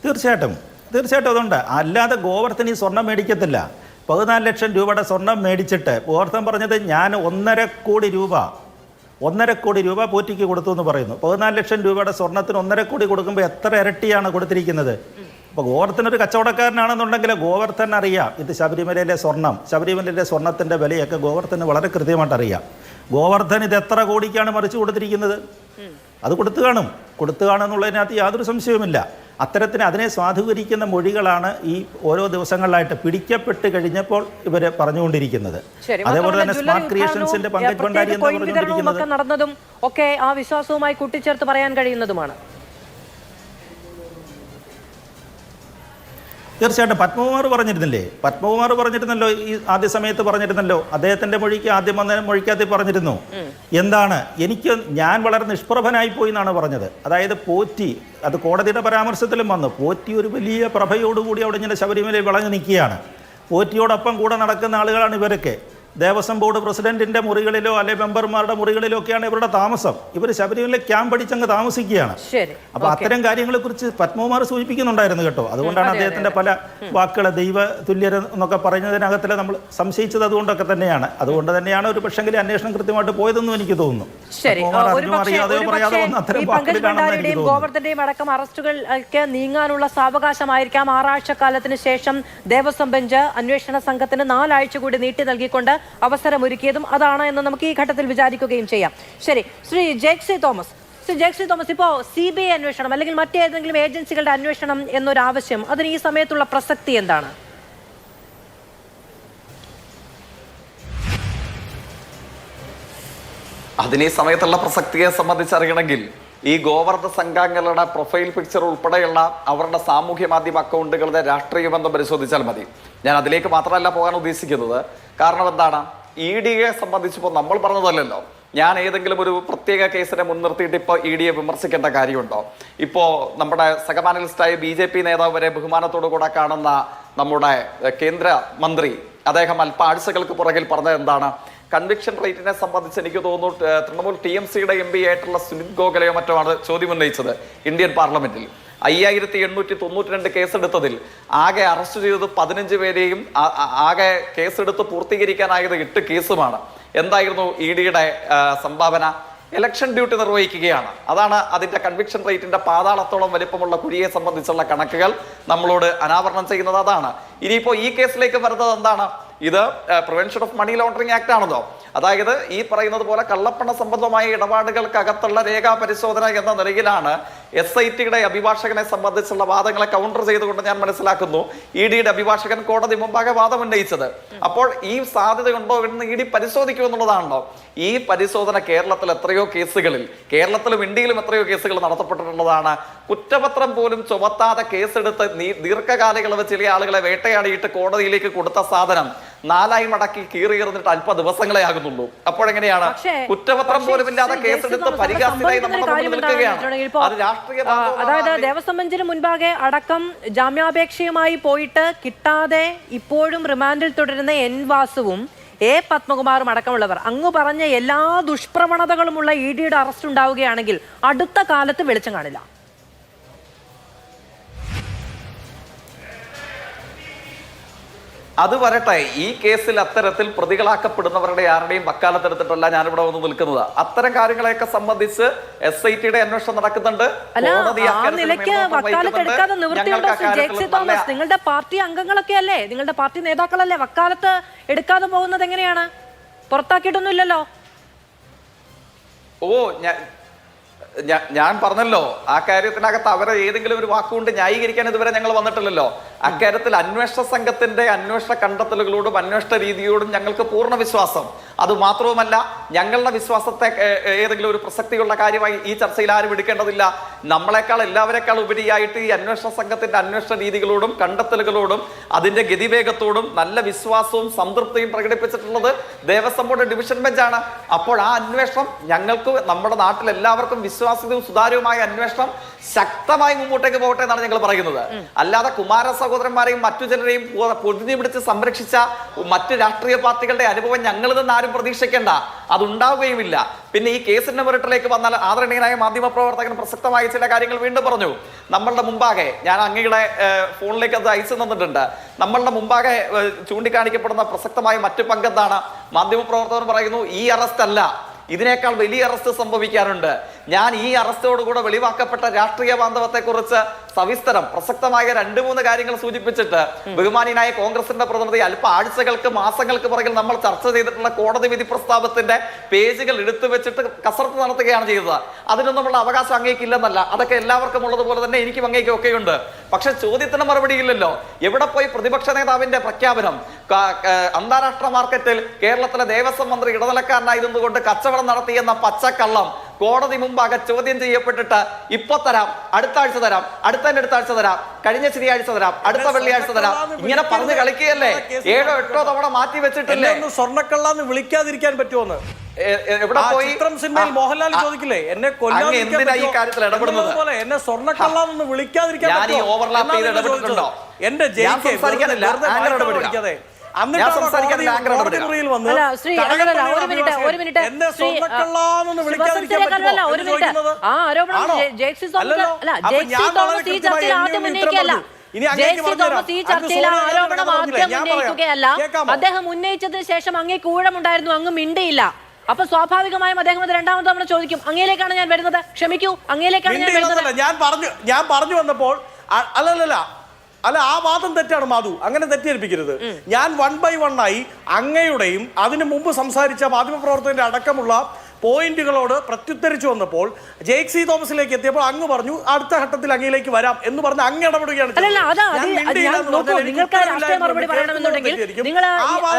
തീർച്ചയായിട്ടും അതുണ്ട്. അല്ലാതെ ഗോവർദ്ധൻ ഈ സ്വർണം മേടിക്കത്തില്ല. 14 ലക്ഷം രൂപയുടെ സ്വർണം മേടിച്ചിട്ട് ഗോവർദ്ധൻ പറഞ്ഞത്, ഞാൻ 1.5 കോടി രൂപ പോറ്റിക്ക് കൊടുത്തു എന്ന് പറയുന്നു. 14 ലക്ഷം രൂപയുടെ സ്വർണത്തിന് 1.5 കോടി കൊടുക്കുമ്പോൾ എത്ര ഇരട്ടിയാണ് കൊടുത്തിരിക്കുന്നത്? അപ്പോൾ ഗോവർദ്ധൻ ഒരു കച്ചവടക്കാരനാണെന്നുണ്ടെങ്കിൽ ഗോവർദ്ധൻ അറിയാം ഇത് ശബരിമലയിലെ സ്വർണത്തിൻ്റെ വിലയൊക്കെ ഗോവർദ്ധന് വളരെ കൃത്യമായിട്ട് അറിയാം. ഗോവർദ്ധൻ ഇത് എത്ര കോടിക്കാണ് മറിച്ച് കൊടുത്തിരിക്കുന്നത്? അത് കൊടുത്തു കാണും എന്നുള്ളതിനകത്ത് യാതൊരു സംശയവുമില്ല. അത്തരത്തിന് അതിനെ സ്വാധീകരിക്കുന്ന മൊഴികളാണ് ഈ ഓരോ ദിവസങ്ങളിലായിട്ട് പിടിക്കപ്പെട്ട് കഴിഞ്ഞപ്പോൾ ഇവർ പറഞ്ഞുകൊണ്ടിരിക്കുന്നത്. ശരി, അതേപോലെ തന്നെ മാത്രമല്ല സ്മാർട്ട് ക്രിയേഷൻസിന്റെ പങ്കജ് ഭണ്ഡാരി എന്ന് പറഞ്ഞുകൊണ്ടിരിക്കുന്നത് നടന്നതും ഒക്കെ ആ വിശ്വാസവുമായി കൂട്ടിച്ചേർത്ത് പറയാൻ കഴിയുന്നതുമാണ്. തീർച്ചയായിട്ടും പത്മകുമാർ പറഞ്ഞിരുന്നല്ലോ ഈ ആദ്യ സമയത്ത് പറഞ്ഞിരുന്നല്ലോ, അദ്ദേഹത്തിന്റെ മൊഴിക്ക് ആദ്യം വന്ന മൊഴിക്കകത്ത് പറഞ്ഞിരുന്നു എന്താണ് ഞാൻ വളരെ നിഷ്പ്രഭനായി പോയി എന്നാണ് പറഞ്ഞത്. അതായത് പോറ്റി, അത് കോടതിയുടെ പരാമർശത്തിലും വന്നു, പോറ്റി ഒരു വലിയ പ്രഭയോടുകൂടി അവിടെ ഇങ്ങനെ ശബരിമലയിൽ വിളഞ്ഞു നിൽക്കുകയാണ്. പോറ്റിയോടൊപ്പം കൂടെ നടക്കുന്ന ആളുകളാണ് ഇവരൊക്കെ. ദേവസ്വം ബോർഡ് പ്രസിഡന്റിന്റെ മുറികളിലോ അല്ലെങ്കിൽ മെമ്പർമാരുടെ മുറികളിലോ ഒക്കെയാണ് ഇവരുടെ താമസം. ഇവർ ശബരിമല ക്യാമ്പ് അടിച്ചങ്ങ് താമസിക്കുകയാണ്. അപ്പൊ അത്തരം കാര്യങ്ങളെ കുറിച്ച് പത്മകുമാർ സൂചിപ്പിക്കുന്നുണ്ടായിരുന്നു കേട്ടോ. അതുകൊണ്ടാണ് അദ്ദേഹത്തിന്റെ പല വാക്കുകൾ ദൈവ തുല്യർ എന്നൊക്കെ പറയുന്നതിനകത്തിൽ നമ്മൾ സംശയിച്ചത് അതുകൊണ്ടൊക്കെ തന്നെയാണ്. അതുകൊണ്ട് തന്നെയാണ് ഒരു പക്ഷെങ്കിൽ അന്വേഷണം കൃത്യമായിട്ട് പോയതെന്നും എനിക്ക് തോന്നുന്നു. ഗോവർദ്ധന്റെയും അടക്കം അറസ്റ്റുകൾ ഒക്കെ നീങ്ങാനുള്ള സാവകാശമായിരിക്കാം 6 ആഴ്ചക്കാലത്തിന് ശേഷം ദേവസ്വം ബെഞ്ച് അന്വേഷണ സംഘത്തിന് 4 ആഴ്ച കൂടി നീട്ടി നൽകിക്കൊണ്ട് അവസരമൊരുക്കിയതും അതാണ് എന്ന് നമുക്ക് ഈ ഘട്ടത്തിൽ വിചാരിക്കുകയും ചെയ്യാം. ശരി, ശ്രീ ജേക്സി തോമസ്, ഇപ്പോൾ CBI അന്വേഷണം അല്ലെങ്കിൽ മറ്റേതെങ്കിലും ഏജൻസികളുടെ അന്വേഷണം എന്നൊരാവശ്യം, അതിന് ഈ സമയത്തുള്ള പ്രസക്തി എന്താണ്? അതിന് ഈ സമയത്തുള്ള പ്രസക്തിയെ സംബന്ധിച്ചറിയണമെങ്കിൽ ഈ ഗോവർദ്ധ സംഘാംഗങ്ങളുടെ പ്രൊഫൈൽ പിക്ചർ ഉൾപ്പെടെയുള്ള അവരുടെ സാമൂഹ്യ മാധ്യമ അക്കൗണ്ടുകളുടെ രാഷ്ട്രീയ ബന്ധം പരിശോധിച്ചാൽ മതി. ഞാൻ അതിലേക്ക് മാത്രമല്ല പോകാൻ ഉദ്ദേശിക്കുന്നത്. കാരണം എന്താണ്, EDയെ സംബന്ധിച്ചിപ്പോൾ നമ്മൾ പറഞ്ഞതല്ലല്ലോ. ഞാൻ ഏതെങ്കിലും ഒരു പ്രത്യേക കേസിനെ മുൻനിർത്തിയിട്ട് ഇപ്പോൾ EDയെ വിമർശിക്കേണ്ട കാര്യമുണ്ടോ? ഇപ്പോൾ നമ്മുടെ സഹപാനലിസ്റ്റായ BJP നേതാവ് വരെ ബഹുമാനത്തോടു കൂടെ കാണുന്ന നമ്മുടെ കേന്ദ്ര മന്ത്രി, അദ്ദേഹം അല്പ ആഴ്ചകൾക്ക് പുറകിൽ പറഞ്ഞത് എന്താണ്, കൺവിക്ഷൻ റേറ്റിനെ സംബന്ധിച്ച് എനിക്ക് തോന്നുന്നു തൃണമൂൽ TMCയുടെ MP ആയിട്ടുള്ള സുനിൽ ഗോഖലെയോ മറ്റോ ആണ് ചോദ്യം ഉന്നയിച്ചത് ഇന്ത്യൻ പാർലമെന്റിൽ. 5892 കേസെടുത്തതിൽ ആകെ അറസ്റ്റ് ചെയ്തത് 15 പേരെയും ആകെ കേസെടുത്ത് പൂർത്തീകരിക്കാനായത് 8 കേസുമാണ്. എന്തായിരുന്നു EDയുടെ സംഭാവന? ഇലക്ഷൻ ഡ്യൂട്ടി നിർവഹിക്കുകയാണ്. അതാണ് അതിന്റെ കൺവിക്ഷൻ റേറ്റിന്റെ പാതാളത്തോളം വലിപ്പമുള്ള കുഴിയെ സംബന്ധിച്ചുള്ള കണക്കുകൾ നമ്മളോട് അനാവരണം ചെയ്യുന്നത്. അതാണ്. ഇനിയിപ്പോ ഈ കേസിലേക്ക് വരുന്നത് എന്താണ്, ഇത് prevention of money laundering act ആണല്ലോ. അതായത് ഈ പറയുന്നത് പോലെ കള്ളപ്പണ സംബന്ധമായ ഇടപാടുകൾക്കകത്തുള്ള രേഖാ പരിശോധന എന്ന നിലയിലാണ് SITയുടെ അഭിഭാഷകനെ സംബന്ധിച്ചുള്ള വാദങ്ങളെ കൗണ്ടർ ചെയ്തുകൊണ്ട് ഞാൻ മനസ്സിലാക്കുന്നു EDയുടെ അഭിഭാഷകൻ കോടതി മുമ്പാകെ വാദം ഉന്നയിച്ചത്. അപ്പോൾ ഈ സാധ്യത ഉണ്ടോ എന്ന് ED പരിശോധിക്കുമെന്നുള്ളതാണല്ലോ. ഈ പരിശോധന കേരളത്തിൽ എത്രയോ കേസുകളിൽ, കേരളത്തിലും ഇന്ത്യയിലും എത്രയോ കേസുകൾ നടത്തപ്പെട്ടിട്ടുള്ളതാണ്. കുറ്റപത്രം പോലും ചുമത്താതെ കേസെടുത്ത് ദീർഘകാലയളവ് ചില ആളുകളെ വേട്ടയാടിയിട്ട് കോടതിയിലേക്ക് കൊടുത്ത സാധനം 4 മടക്കി കീറിയെറിഞ്ഞിട്ട് അല്പ ദിവസങ്ങളെ ആകുന്നുള്ളൂ. അപ്പോഴെങ്ങനെയാണ് കുറ്റപത്രം പോലും ഇല്ലാതെ കേസെടുത്ത് പരിഹാസത്തിനായി നമ്മുടെ മുന്നിൽ നിൽക്കുകയാണ്. അത് രാഷ്ട്രീയ, അതായത് ദേവസ്വം ബെഞ്ചിന് മുൻപാകെ അടക്കം ജാമ്യാപേക്ഷയുമായി പോയിട്ട് കിട്ടാതെ ഇപ്പോഴും റിമാൻഡിൽ തുടരുന്ന N വാസുവും A പത്മകുമാറും അടക്കമുള്ളവർ, അങ്ങ് പറഞ്ഞ എല്ലാ ദുഷ്പ്രവണതകളുമുള്ള EDയുടെ അറസ്റ്റ് ഉണ്ടാവുകയാണെങ്കിൽ അടുത്ത കാലത്ത് വെളിച്ചം കാണില്ല. അത് വരട്ടെ. ഈ കേസിൽ അത്തരത്തിൽ പ്രതികളാക്കപ്പെടുന്നവരുടെ ആരുടെയും വക്കാലത്തെടുത്തിട്ടല്ല ഞാനിവിടെ വന്ന് നിൽക്കുന്നത്. അത്തരം കാര്യങ്ങളെയൊക്കെ സംബന്ധിച്ച് SITയുടെ അന്വേഷണം നടക്കുന്നുണ്ട്. നിങ്ങളുടെ പാർട്ടി അംഗങ്ങളൊക്കെ അല്ലേ, നിങ്ങളുടെ പാർട്ടി നേതാക്കളല്ലേ വക്കാലത്ത് എടുക്കാതെ പോകുന്നത്? എങ്ങനെയാണ്? പുറത്താക്കിയിട്ടൊന്നുമില്ലല്ലോ. ഞാൻ പറഞ്ഞല്ലോ, ആ കാര്യത്തിനകത്ത് അവരെ ഏതെങ്കിലും ഒരു വാക്കുകൊണ്ട് ന്യായീകരിക്കാൻ ഇതുവരെ ഞങ്ങൾ വന്നിട്ടില്ലല്ലോ. അക്കാര്യത്തിൽ അന്വേഷണ സംഘത്തിന്റെ അന്വേഷണ കണ്ടെത്തലുകളോടും അന്വേഷണ രീതിയോടും ഞങ്ങൾക്ക് പൂർണ്ണ വിശ്വാസം. അതുമാത്രവുമല്ല, ഞങ്ങളുടെ വിശ്വാസത്തെ ഏതെങ്കിലും ഒരു പ്രസക്തിയുള്ള കാര്യമായി ഈ ചർച്ചയിൽ ആരും എടുക്കേണ്ടതില്ല. നമ്മളെക്കാൾ എല്ലാവരെക്കാൾ ഉപരിയായിട്ട് ഈ അന്വേഷണ സംഘത്തിന്റെ അന്വേഷണ രീതികളോടും കണ്ടെത്തലുകളോടും അതിന്റെ ഗതിവേഗത്തോടും നല്ല വിശ്വാസവും സംതൃപ്തിയും പ്രകടിപ്പിച്ചിട്ടുള്ളത് ദേവസ്വം ബോർഡ് ഡിവിഷൻ ബെഞ്ചാണ്. അപ്പോൾ ആ അന്വേഷണം ഞങ്ങൾക്ക്, നമ്മുടെ നാട്ടിൽ എല്ലാവർക്കും വിശ്വാസ്യതയും സുതാര്യവുമായ അന്വേഷണം ശക്തമായി മുമ്പോട്ടേക്ക് പോകട്ടെ എന്നാണ് ഞങ്ങൾ പറയുന്നത്. അല്ലാതെ കുമാര സഹോദരന്മാരെയും മറ്റു ചിലരെയും പൊതിഞ്ഞു പിടിച്ച് സംരക്ഷിച്ച മറ്റ് രാഷ്ട്രീയ പാർട്ടികളുടെ അനുഭവം ഞങ്ങളിൽ നിന്ന് ആരും പ്രതീക്ഷിക്കേണ്ട, അതുണ്ടാവുകയുമില്ല. പിന്നെ ഈ കേസിന്റെ മുരട്ടിലേക്ക് വന്നാൽ ആദരണീയനായ മാധ്യമപ്രവർത്തകൻ പ്രസക്തമായ ചില കാര്യങ്ങൾ വീണ്ടും പറഞ്ഞു. നമ്മളുടെ മുമ്പാകെ, ഞാൻ അങ്ങയുടെ ഫോണിലേക്ക് അത് അയച്ചു തന്നിട്ടുണ്ട്, നമ്മളുടെ മുമ്പാകെ ചൂണ്ടിക്കാണിക്കപ്പെടുന്ന പ്രസക്തമായ മറ്റു പങ്കെന്താണ്? മാധ്യമപ്രവർത്തകർ പറയുന്നു ഈ അറസ്റ്റ് അല്ല, ഇതിനേക്കാൾ വലിയ അറസ്റ്റ് സംഭവിക്കാനുണ്ട്. ഞാൻ ഈ അറസ്റ്റോടുകൂടെ വെളിവാക്കപ്പെട്ട രാഷ്ട്രീയ ബാന്ധവത്തെക്കുറിച്ച് സവിസ്തരം പ്രസക്തമായ 2-3 കാര്യങ്ങൾ സൂചിപ്പിച്ചിട്ട് ബഹുമാനിയായ കോൺഗ്രസിന്റെ പ്രതിനിധി അല്പ ആഴ്ചകൾക്ക് മാസങ്ങൾക്ക് പുറകിൽ നമ്മൾ ചർച്ച ചെയ്തിട്ടുള്ള കോടതി വിധി പ്രസ്താവത്തിന്റെ പേജുകൾ എടുത്തു വെച്ചിട്ട് കസർത്ത് നടത്തുകയാണ് ചെയ്തത്. അതിനൊന്നുമുള്ള അവകാശം അങ്ങേക്കില്ലെന്നല്ല, അതൊക്കെ എല്ലാവർക്കും ഉള്ളതുപോലെ തന്നെ എനിക്കും അങ്ങേക്കും ഒക്കെയുണ്ട്. പക്ഷെ ചോദ്യത്തിന് മറുപടി ഇല്ലല്ലോ. എവിടെ പോയി പ്രതിപക്ഷ നേതാവിന്റെ പ്രഖ്യാപനം? അന്താരാഷ്ട്ര മാർക്കറ്റിൽ കേരളത്തിലെ ദേവസ്വം മന്ത്രി ഇടനിലക്കാരനായിരുന്നുകൊണ്ട് കച്ചവടം നടത്തിയെന്ന പച്ചക്കള്ളം കോടതി മുമ്പാകെ ചോദ്യം ചെയ്യപ്പെട്ടിട്ട് ഇപ്പൊ തരാം, അടുത്ത ആഴ്ച തരാം, അടുത്ത ആഴ്ച തരാം, കഴിഞ്ഞ ശനിയാഴ്ച തരാം, അടുത്ത വെള്ളിയാഴ്ച തരാം, ഇങ്ങനെ പറഞ്ഞ് കളിക്കുകയല്ലേ? 7-8 തവണ മാറ്റി വെച്ചിട്ടില്ലേ? സ്വർണ്ണക്കള്ളാന്ന് വിളിക്കാതിരിക്കാൻ പറ്റുമോ? എവിടെ പോയി? സിനിമയിൽ മോഹൻലാൽ ചോദിക്കില്ലേ എന്നെ കൊല്ലാൻ എന്തിനാ ഈ കാര്യത്തിൽ ഇടപെടുന്നത്? എന്നെ സ്വർണ്ണക്കള്ളാന്ന് വിളിക്കാതിരിക്കാൻ ഞാൻ ഈ ഓവർലാപ്പ് ചെയ്ത് ഇടപെട്ടിട്ടുണ്ടോ? എന്റെ സംസാരിക്കാനില്ല, ആങ്കർ ഇടപെടുക. ഞാൻ സംസാരിക്കാനില്ല, ആങ്കർ ഇടപെടുക. അദ്ദേഹം ഉന്നയിച്ചതിന് ശേഷം അങ്ങേക്ക് ഊഴമുണ്ടായിരുന്നു, അങ്ങ് മിണ്ടിയില്ല. അപ്പൊ സ്വാഭാവികമായും അദ്ദേഹം അത് 2ാമത് തവണ ചോദിക്കും. അങ്ങയിലേക്കാണ് ഞാൻ വരുന്നത്, ക്ഷമിക്കൂ, അങ്ങയിലേക്കാണ് ഞാൻ വരുന്നത്. ഞാൻ പറഞ്ഞു വന്നപ്പോൾ അല്ല, ആ വാദം തെറ്റാണ് മാധു, അങ്ങനെ തെറ്റിദ്ധരിപ്പിക്കരുത്. ഞാൻ 1 by 1 ആയി അങ്ങയുടെയും അതിനു മുമ്പ് സംസാരിച്ച മാധ്യമപ്രവർത്തകന്റെ അടക്കമുള്ള പോയിന്റുകളോട് പ്രത്യുത്തരിച്ചു വന്നപ്പോൾ ജെയ്സി തോമസിലേക്ക് എത്തിയപ്പോൾ അങ്ങ് പറഞ്ഞു അടുത്ത ഘട്ടത്തിൽ അങ്ങയിലേക്ക് വരാം എന്ന് പറഞ്ഞ് അങ്ങ് ഇടപെടുകയാണ്. നിങ്ങൾക്ക് രാഷ്ട്രീയ മറുപടി പറയണമെന്നുണ്ടെങ്കിൽ നിങ്ങൾ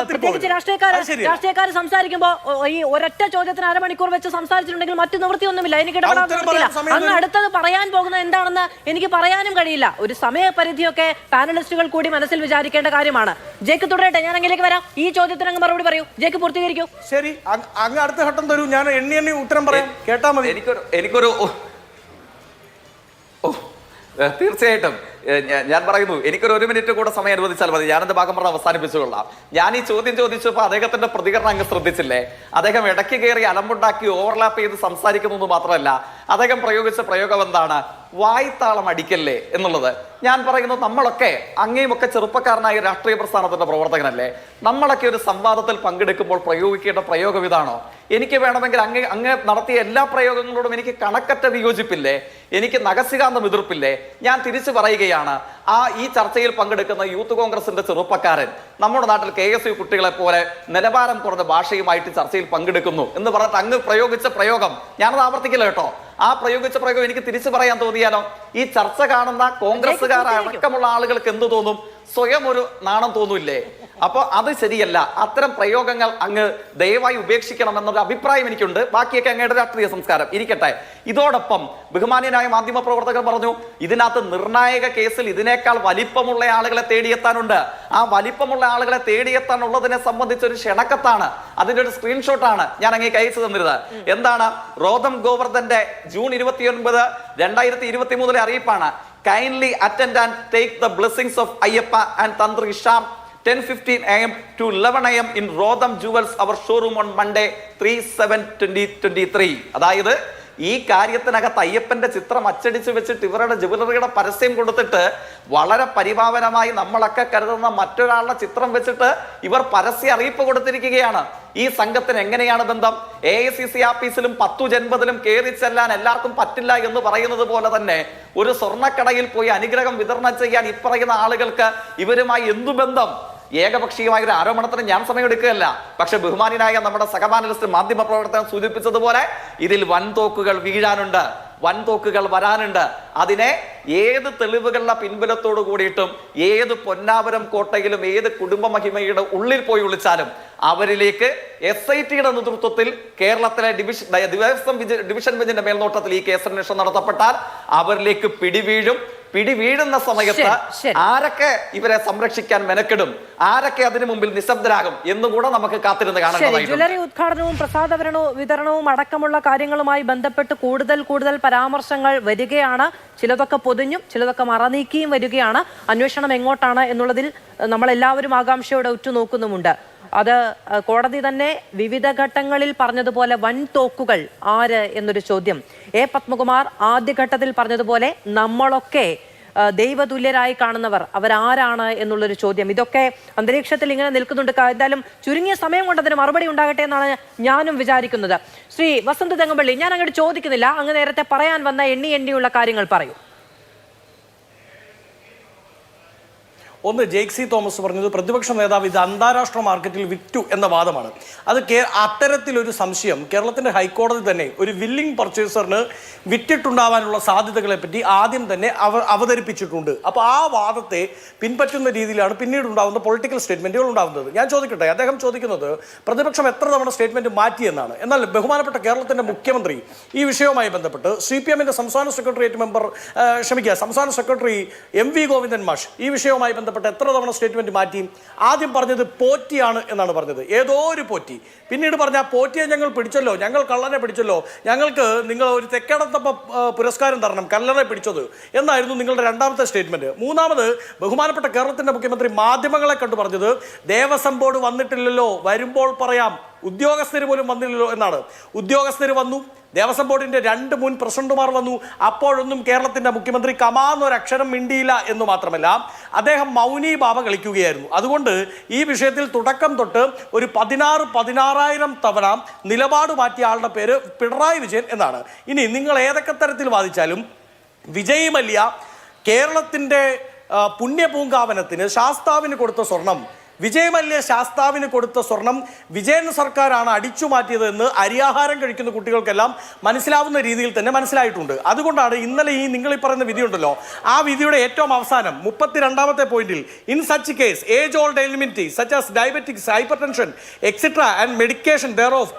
പ്രത്യേകിച്ച് രാഷ്ട്രീയക്കാർ സംസാരിക്കുമ്പോൾ ഈ ഒരൊറ്റ ചോദ്യത്തിന് അരമണിക്കൂർ വെച്ച് സംസാരിച്ചിട്ടുണ്ടെങ്കിൽ മറ്റു നിവൃത്തിയൊന്നുമില്ല, എനിക്ക് ഇടപെടാൻ പറ്റില്ല. അങ്ങ് അടുത്തത് പറയാൻ പോകുന്നത് എന്താണെന്ന് എനിക്ക് പറയാനും കഴിയില്ല. ഒരു സമയപരിധിയൊക്കെ പാനലിസ്റ്റുകൾ കൂടി മനസ്സിൽ വിചാരിക്കേണ്ട കാര്യമാണ്. ജേക്ക് തുടരട്ടെ, ഞാൻ അങ്ങേക്ക് വരാം. ഈ ചോദ്യത്തിന് അങ്ങ് മറുപടി പറയൂ, ജേക്ക് പൂർത്തീകരിക്കൂ. ശരി, അങ്ങ് അടുത്ത ഘട്ടം തരൂ, ഞാൻ എണ്ണി ഉത്തരം പറയാം, കേട്ടാ മതി. എനിക്കൊരു തീർച്ചയായിട്ടും ഞാൻ പറയുന്നു, എനിക്കൊരു 1 മിനിറ്റ് കൂടെ സമയം അനുവദിച്ചാൽ മതി. ഞാനെന്റെ ഭാഗം പറഞ്ഞ് അവസാനിപ്പിച്ചുകൊള്ളാം. ഞാൻ ഈ ചോദ്യം ചോദിച്ചപ്പോൾ അദ്ദേഹത്തിന്റെ പ്രതികരണം അങ്ങ് ശ്രദ്ധിച്ചില്ലേ? അദ്ദേഹം ഇടയ്ക്ക് കയറി അലമ്പുണ്ടാക്കി ഓവർലാപ്പ് ചെയ്ത് സംസാരിക്കുന്നത് മാത്രമല്ല, അദ്ദേഹം പ്രയോഗിച്ച പ്രയോഗം എന്താണ്? വായ്ത്താളം അടിക്കല്ലേ എന്നുള്ളത്. ഞാൻ പറയുന്നത്, നമ്മളൊക്കെ അങ്ങേയുമൊക്കെ ചെറുപ്പക്കാരനായ രാഷ്ട്രീയ പ്രസ്ഥാനത്തിന്റെ പ്രവർത്തകനല്ലേ? നമ്മളൊക്കെ ഒരു സംവാദത്തിൽ പങ്കെടുക്കുമ്പോൾ പ്രയോഗിക്കേണ്ട പ്രയോഗം ഇതാണോ? എനിക്ക് വേണമെങ്കിൽ അങ്ങ് നടത്തിയ എല്ലാ പ്രയോഗങ്ങളോടും എനിക്ക് കണക്കറ്റ വിയോജിപ്പില്ലേ? എനിക്ക് നഖസികാന്തം എതിർപ്പില്ലേ? ഞാൻ തിരിച്ചു പറയുകയാണ്, ഈ ചർച്ചയിൽ പങ്കെടുക്കുന്ന യൂത്ത് കോൺഗ്രസിന്റെ ചെറുപ്പക്കാരൻ നമ്മുടെ നാട്ടിൽ KSU കുട്ടികളെ പോലെ നിലവാരം കുറഞ്ഞ ഭാഷയുമായിട്ട് ചർച്ചയിൽ പങ്കെടുക്കുന്നു എന്ന് പറഞ്ഞിട്ട് അങ്ങ് പ്രയോഗിച്ച പ്രയോഗം ഞാനത് ആവർത്തിക്കില്ല കേട്ടോ. ആ പ്രയോഗിച്ച പ്രയോഗം എനിക്ക് തിരിച്ചു പറയാൻ തോന്നിയാലോ? ഈ ചർച്ച കാണുന്ന കോൺഗ്രസ്സുകാർ അടക്കമുള്ള ആളുകൾക്ക് എന്തു തോന്നും? സ്വയം ഒരു നാണം തോന്നൂല്ലേ? അപ്പോൾ അത് ശരിയല്ല. അത്തരം പ്രയോഗങ്ങൾ അങ്ങ് ദയവായി ഉപേക്ഷിക്കണമെന്നൊരു അഭിപ്രായം എനിക്കുണ്ട്. ബാക്കിയൊക്കെ അങ്ങയുടെ രാഷ്ട്രീയ സംസ്കാരം ഇരിക്കട്ടെ. ഇതോടൊപ്പം ബഹുമാന്യനായ മാധ്യമ പ്രവർത്തകർ പറഞ്ഞു, ഇതിനകത്ത് നിർണായക കേസിൽ ഇതിനേക്കാൾ വലിപ്പമുള്ള ആളുകളെ തേടിയെത്താനുണ്ട്. ആ വലിപ്പമുള്ള ആളുകളെ തേടിയെത്താനുള്ളതിനെ സംബന്ധിച്ച് ഒരു ക്ഷണക്കത്താണ്, അതിന്റെ ഒരു സ്ക്രീൻഷോട്ടാണ് ഞാൻ അങ്ങേ അയച്ചു തന്നിരുന്നത്. എന്താണ്? റോതം ഗോവർദ്ധന്റെ ജൂൺ 29, 2023 അറിയിപ്പാണ്. Kindly attend and take the blessings of Ayyappa and Tantri Sharp 10:15 AM to 11 AM in Rodham Jewels, our showroom on Monday 3/7/2023. അതായത് ഈ കാര്യത്തിനകത്ത് അയ്യപ്പന്റെ ചിത്രം അച്ചടിച്ച് വെച്ചിട്ട് ഇവരുടെ ജുവലറിയുടെ പരസ്യം കൊടുത്തിട്ട് വളരെ പരിഭാവനമായി നമ്മളൊക്കെ കരുതുന്ന മറ്റൊരാളുടെ ചിത്രം വെച്ചിട്ട് ഇവർ പരസ്യ അറിയിപ്പ് കൊടുത്തിരിക്കുകയാണ്. ഈ സംഘത്തിന് എങ്ങനെയാണ് ബന്ധം? AICC ആഫീസിലും 10 ജൻപതിലും കയറി ചെല്ലാൻ എല്ലാവർക്കും പറ്റില്ല എന്ന് പറയുന്നത് പോലെ തന്നെ ഒരു സ്വർണ്ണക്കടയിൽ പോയി അനുഗ്രഹം വിതരണം ചെയ്യാൻ ഇപ്പറയുന്ന ആളുകൾക്ക് ഇവരുമായി എന്തു ബന്ധം? ഏകപക്ഷീയമായ ഒരു ആരോപണത്തിന് ഞാൻ സമയമെടുക്കുകയല്ല. പക്ഷെ ബഹുമാനായ നമ്മുടെ സഹപാനലിസ്റ്റ് മാധ്യമ പ്രവർത്തകൻ സൂചിപ്പിച്ചതുപോലെ ഇതിൽ വൻതോക്കുകൾ വീഴാനുണ്ട്, വൻതോക്കുകൾ വരാനുണ്ട്. അതിനെ ഏത് തെളിവുകളുടെ പിൻബലത്തോട് കൂടിയിട്ടും ഏത് പൊന്നാപുരം കോട്ടയിലും ഏത് കുടുംബ മഹിമയുടെ ഉള്ളിൽ പോയി ഒളിച്ചാലും അവരിലേക്ക് SITയുടെ നേതൃത്വത്തിൽ കേരളത്തിലെ ഡിവിഷൻ ബെഞ്ചിന്റെ മേൽനോട്ടത്തിൽ ഈ കേസ് അന്വേഷണം നടത്തപ്പെട്ടാൽ അവരിലേക്ക് പിടിവീഴുന്ന സമയത്ത് ആരൊക്കെ ഇവരെ സംരക്ഷിക്കാൻ മെനക്കെടും, ആരൊക്കെ അതിനു മുമ്പിൽ നിശബ്ദരാകും എന്നുകൂടെ നമുക്ക് കാത്തിരുന്ന് കാണാം. ജ്വല്ലറി ഉദ്ഘാടനവും പ്രസാദ വിതരണവും അടക്കമുള്ള കാര്യങ്ങളുമായി ബന്ധപ്പെട്ട് കൂടുതൽ പരാമർശങ്ങൾ വരികയാണ്. ചിലതൊക്കെ പൊതിഞ്ഞും ചിലതൊക്കെ മറനീക്കിയും വരികയാണ്. അന്വേഷണം എങ്ങോട്ടാണ് എന്നുള്ളതിൽ നമ്മളെല്ലാവരും ആകാംക്ഷയോടെ ഉറ്റുനോക്കുന്നുമുണ്ട്. അത് കോടതി തന്നെ വിവിധ ഘട്ടങ്ങളിൽ പറഞ്ഞതുപോലെ വൻതോക്കുകൾ ആര് എന്നൊരു ചോദ്യം. പത്മകുമാർ ആദ്യഘട്ടത്തിൽ പറഞ്ഞതുപോലെ നമ്മളൊക്കെ ദൈവതുല്യരായി കാണുന്നവർ അവരാരാണ് എന്നുള്ളൊരു ചോദ്യം, ഇതൊക്കെ അന്തരീക്ഷത്തിൽ ഇങ്ങനെ നിൽക്കുന്നുണ്ട്. എന്തായാലും ചുരുങ്ങിയ സമയം കൊണ്ട് അതിന് മറുപടി ഉണ്ടാകട്ടെ എന്നാണ് ഞാനും വിചാരിക്കുന്നത്. ശ്രീ വസന്ത് തെങ്ങമ്പള്ളി, ഞാൻ അങ്ങോട്ട് ചോദിക്കുന്നില്ല, അങ്ങ് നേരത്തെ പറയാൻ വന്ന എണ്ണിയുള്ള കാര്യങ്ങൾ പറയൂ. ഒന്ന്, ജെയ്ക്സി തോമസ് പറഞ്ഞത് പ്രതിപക്ഷ നേതാവ് ഇത് അന്താരാഷ്ട്ര മാർക്കറ്റിൽ വിറ്റു എന്ന വാദമാണ്. അത് അത്തരത്തിലൊരു സംശയം കേരളത്തിന്റെ ഹൈക്കോടതി തന്നെ ഒരു വില്ലിംഗ് പർച്ചേസറിന് വിറ്റിട്ടുണ്ടാവാനുള്ള സാധ്യതകളെ പറ്റി ആദ്യം തന്നെ അവതരിപ്പിച്ചിട്ടുണ്ട്. അപ്പോൾ ആ വാദത്തെ പിൻപറ്റുന്ന രീതിയിലാണ് പിന്നീട് ഉണ്ടാകുന്ന പൊളിറ്റിക്കൽ സ്റ്റേറ്റ്മെന്റുകൾ ഉണ്ടാകുന്നത്. ഞാൻ ചോദിക്കട്ടെ, അദ്ദേഹം ചോദിക്കുന്നത് പ്രതിപക്ഷം എത്ര തവണ സ്റ്റേറ്റ്മെന്റ് മാറ്റിയെന്നാണ്. എന്നാൽ ബഹുമാനപ്പെട്ട കേരളത്തിന്റെ മുഖ്യമന്ത്രി ഈ വിഷയവുമായി ബന്ധപ്പെട്ട് CPM-ന്റെ സംസ്ഥാന സെക്രട്ടറി MV ഗോവിന്ദൻ മാഷ് ഈ വിഷയവുമായി ബന്ധപ്പെട്ട് എത്ര തവണ സ്റ്റേറ്റ്മെന്റ് മാറ്റി? ആദ്യം പറഞ്ഞത് പോറ്റിയാണ് എന്നാണ് പറഞ്ഞത്, ഏതോ ഒരു പോറ്റി. പിന്നീട് പറഞ്ഞ ആ പോറ്റിയെ ഞങ്ങൾ പിടിച്ചല്ലോ, ഞങ്ങൾ കള്ളനെ പിടിച്ചല്ലോ, ഞങ്ങൾക്ക് നിങ്ങൾ ഒരു തെക്കടത്തപ്പ പുരസ്കാരം തരണം, കള്ളനെ പിടിച്ചത് എന്നായിരുന്നു നിങ്ങളുടെ രണ്ടാമത്തെ സ്റ്റേറ്റ്മെന്റ്. മൂന്നാമത് ബഹുമാനപ്പെട്ട കേരളത്തിന്റെ മുഖ്യമന്ത്രി മാധ്യമങ്ങളെ കണ്ടു പറഞ്ഞത് ദേവസ്വം ബോർഡ് വന്നിട്ടില്ലല്ലോ, വരുമ്പോൾ പറയാം, ഉദ്യോഗസ്ഥർ പോലും വന്നില്ലല്ലോ എന്നാണ്. ഉദ്യോഗസ്ഥർ വന്നു, ദേവസ്വം ബോർഡിന്റെ 2 മുൻ പ്രസിഡന്റുമാർ വന്നു. അപ്പോഴൊന്നും കേരളത്തിന്റെ മുഖ്യമന്ത്രി കമാന്നൊരക്ഷരം മിണ്ടിയില്ല എന്ന് മാത്രമല്ല, അദ്ദേഹം മൗനി ബാബ കളിക്കുകയായിരുന്നു. അതുകൊണ്ട് ഈ വിഷയത്തിൽ തുടക്കം തൊട്ട് ഒരു 16,000 തവണ നിലപാട് മാറ്റിയ ആളുടെ പേര് പിണറായി വിജയൻ എന്നാണ്. ഇനി നിങ്ങൾ ഏതൊക്കെ തരത്തിൽ വാദിച്ചാലും വിജയ് മല്യ കേരളത്തിന്റെ പുണ്യപൂങ്കാവനത്തിന് ശാസ്താവിന് കൊടുത്ത സ്വർണം, വിജയ് മല്യ ശാസ്താവിന് കൊടുത്ത സ്വർണം വിജയൻ സർക്കാരാണ് അടിച്ചു മാറ്റിയതെന്ന് അരിയാഹാരം കഴിക്കുന്ന കുട്ടികൾക്കെല്ലാം മനസ്സിലാവുന്ന രീതിയിൽ തന്നെ മനസ്സിലായിട്ടുണ്ട്. അതുകൊണ്ടാണ് ഇന്നലെ നിങ്ങൾ ഈ പറയുന്ന വിധിയുണ്ടല്ലോ, ആ വിധിയുടെ ഏറ്റവും അവസാനം 32ാമത്തെ പോയിന്റിൽ in such case age old infirmity such as diabetics, hypertension etcetera and medication thereof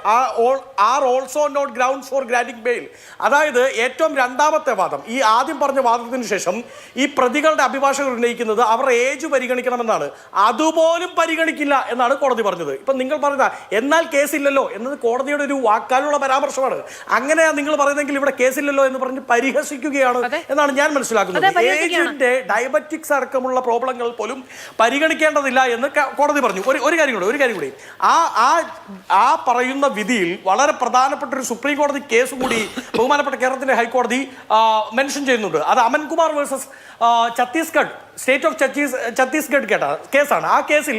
are also not grounds for granting bail. അതായത് ഏറ്റവും രണ്ടാമത്തെ വാദം, ഈ ആദ്യം പറഞ്ഞ വാദത്തിന് ശേഷം ഈ പ്രതികളുടെ അഭിഭാഷകർ ഉന്നയിക്കുന്നത് അവർ ഏജ് പരിഗണിക്കണമെന്നാണ്. അതുപോലും പരിഗണിക്കില്ല എന്നാണ് കോടതി പറഞ്ഞത്. ഇപ്പൊ നിങ്ങൾ പറയുന്ന എന്നാൽ കേസില്ലല്ലോ എന്നത് കോടതിയുടെ ഒരു വാക്കാലുള്ള പരാമർശമാണ്. അങ്ങനെയാ നിങ്ങൾ പറയുന്നെങ്കിൽ ഇവിടെ കേസില്ലല്ലോ എന്ന് പറഞ്ഞ് പരിഹസിക്കുകയാണ് എന്നാണ് ഞാൻ മനസ്സിലാക്കുന്നത്. ഏജിന്റെ ഡയബറ്റിക്സ് അടക്കമുള്ള പ്രോബ്ലങ്ങൾ പോലും പരിഗണിക്കേണ്ടതില്ല എന്ന് കോടതി പറഞ്ഞു. ഒരു കാര്യം കൂടി ആ പറയുന്ന വിധിയിൽ വളരെ പ്രധാനപ്പെട്ട ഒരു സുപ്രീം കോടതി കേസ് കൂടി ബഹുമാനപ്പെട്ട കേരളത്തിന്റെ ഹൈക്കോടതി മെൻഷൻ ചെയ്യുന്നുണ്ട്. അത് Amankumar versus Chhattisgarh, state of Chhattisgarh കേസാണ്. ആ കേസിൽ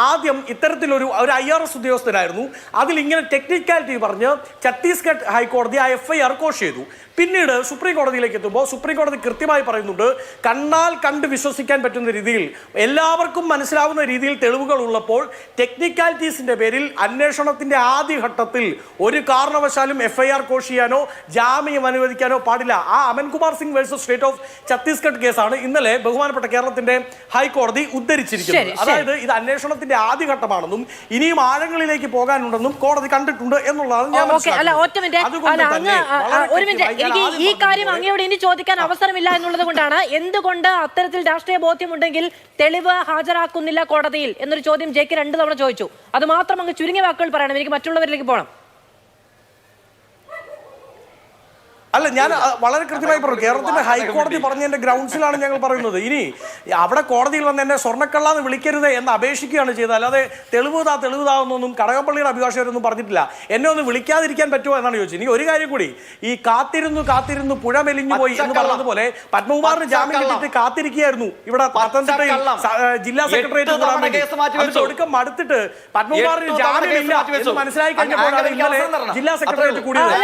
ആദ്യം ഇത്തരത്തിലൊരു IRS ഉദ്യോഗസ്ഥനായിരുന്നു, അതിൽ ഇങ്ങനെ ടെക്നിക്കാലിറ്റി പറഞ്ഞ് ഛത്തീസ്ഗഡ് ഹൈക്കോടതി ആ FIR കോഷ് ചെയ്തു. പിന്നീട് സുപ്രീം കോടതിയിലേക്ക് എത്തുമ്പോൾ സുപ്രീം കോടതി കൃത്യമായി പറയുന്നുണ്ട്, കണ്ണാൽ കണ്ട് വിശ്വസിക്കാൻ പറ്റുന്ന രീതിയിൽ എല്ലാവർക്കും മനസ്സിലാവുന്ന രീതിയിൽ തെളിവുകൾ ഉള്ളപ്പോൾ ടെക്നിക്കാലിറ്റീസിന്റെ പേരിൽ അന്വേഷണത്തിന്റെ ആദ്യഘട്ടത്തിൽ ഒരു കാരണവശാലും FIR കോഷ് ചെയ്യാനോ ജാമ്യം അനുവദിക്കാനോ പാടില്ല. ആ Amankumar Singh versus state of Chhattisgarh കേസാണ് ഇന്നലെ ബഹുമാനപ്പെട്ട കേരളത്തിന്റെ ഹൈക്കോടതി ഉദ്ധരിച്ചിരിക്കുന്നത്. അതായത് ഇത് അന്വേഷണത്തിന്റെ ആദ്യഘട്ടമാണെന്നും ഇനിയും ആഴങ്ങളിലേക്ക് പോകാനുണ്ടെന്നും കോടതി കണ്ടിട്ടുണ്ട് എന്നുള്ളതാണ് ഞാൻ ഈ കാര്യം അങ്ങയോട് ഇനി ചോദിക്കാൻ അവസരമില്ല എന്നുള്ളത് കൊണ്ടാണ്, എന്തുകൊണ്ട് അത്തരത്തിൽ രാഷ്ട്രീയ ബോധ്യമുണ്ടെങ്കിൽ തെളിവ് ഹാജരാക്കുന്നില്ല കോടതിയിൽ എന്നൊരു ചോദ്യം ജെയ്ക്ക് 2 തവണ ചോദിച്ചു. അത് മാത്രം അങ്ങ് ചുരുങ്ങിയ വാക്കുകൾ പറയണം, എനിക്ക് മറ്റുള്ളവരിലേക്ക് പോകണം. അല്ല, ഞാൻ വളരെ കൃത്യമായി പറഞ്ഞു. കേരളത്തിന്റെ ഹൈക്കോടതി പറഞ്ഞതിന്റെ ഗ്രൗണ്ട്സിലാണ് ഞങ്ങൾ പറയുന്നത്. ഇനി അവിടെ കോടതിയിൽ വന്ന് എന്നെ സ്വർണ്ണക്കള്ളാന്ന് വിളിക്കരുത് എന്ന് അപേക്ഷിക്കുകയാണ് ചെയ്തത്. അല്ലാതെ തെളിവുതാവുന്നൊന്നും കടകംപള്ളിയുടെ അഭിഭാഷകരൊന്നും പറഞ്ഞിട്ടില്ല. എന്നെ ഒന്ന് വിളിക്കാതിരിക്കാൻ പറ്റുമോ എന്നാണ് ചോദിച്ചത്. ഇനി ഒരു കാര്യം കൂടി, ഈ കാത്തിരുന്നു പുഴ മെലിഞ്ഞു പോയി എന്ന് പറഞ്ഞതുപോലെ പത്മകുമാറിന് ജാമ്യം കിട്ടിയിട്ട് കാത്തിരിക്കുകയായിരുന്നു ഇവിടെ പത്തനംതിട്ടയിൽ ജില്ലാ സെക്രട്ടേറിയറ്റ് ഒടുക്കം മടുത്തിട്ട് പത്മകുമാറിന് ജാമ്യമില്ല എന്ന് മനസ്സിലായി കഴിഞ്ഞപ്പോഴാണ് ഇന്നലെ ജില്ലാ സെക്രട്ടേറിയറ്റ് കൂടിയത്.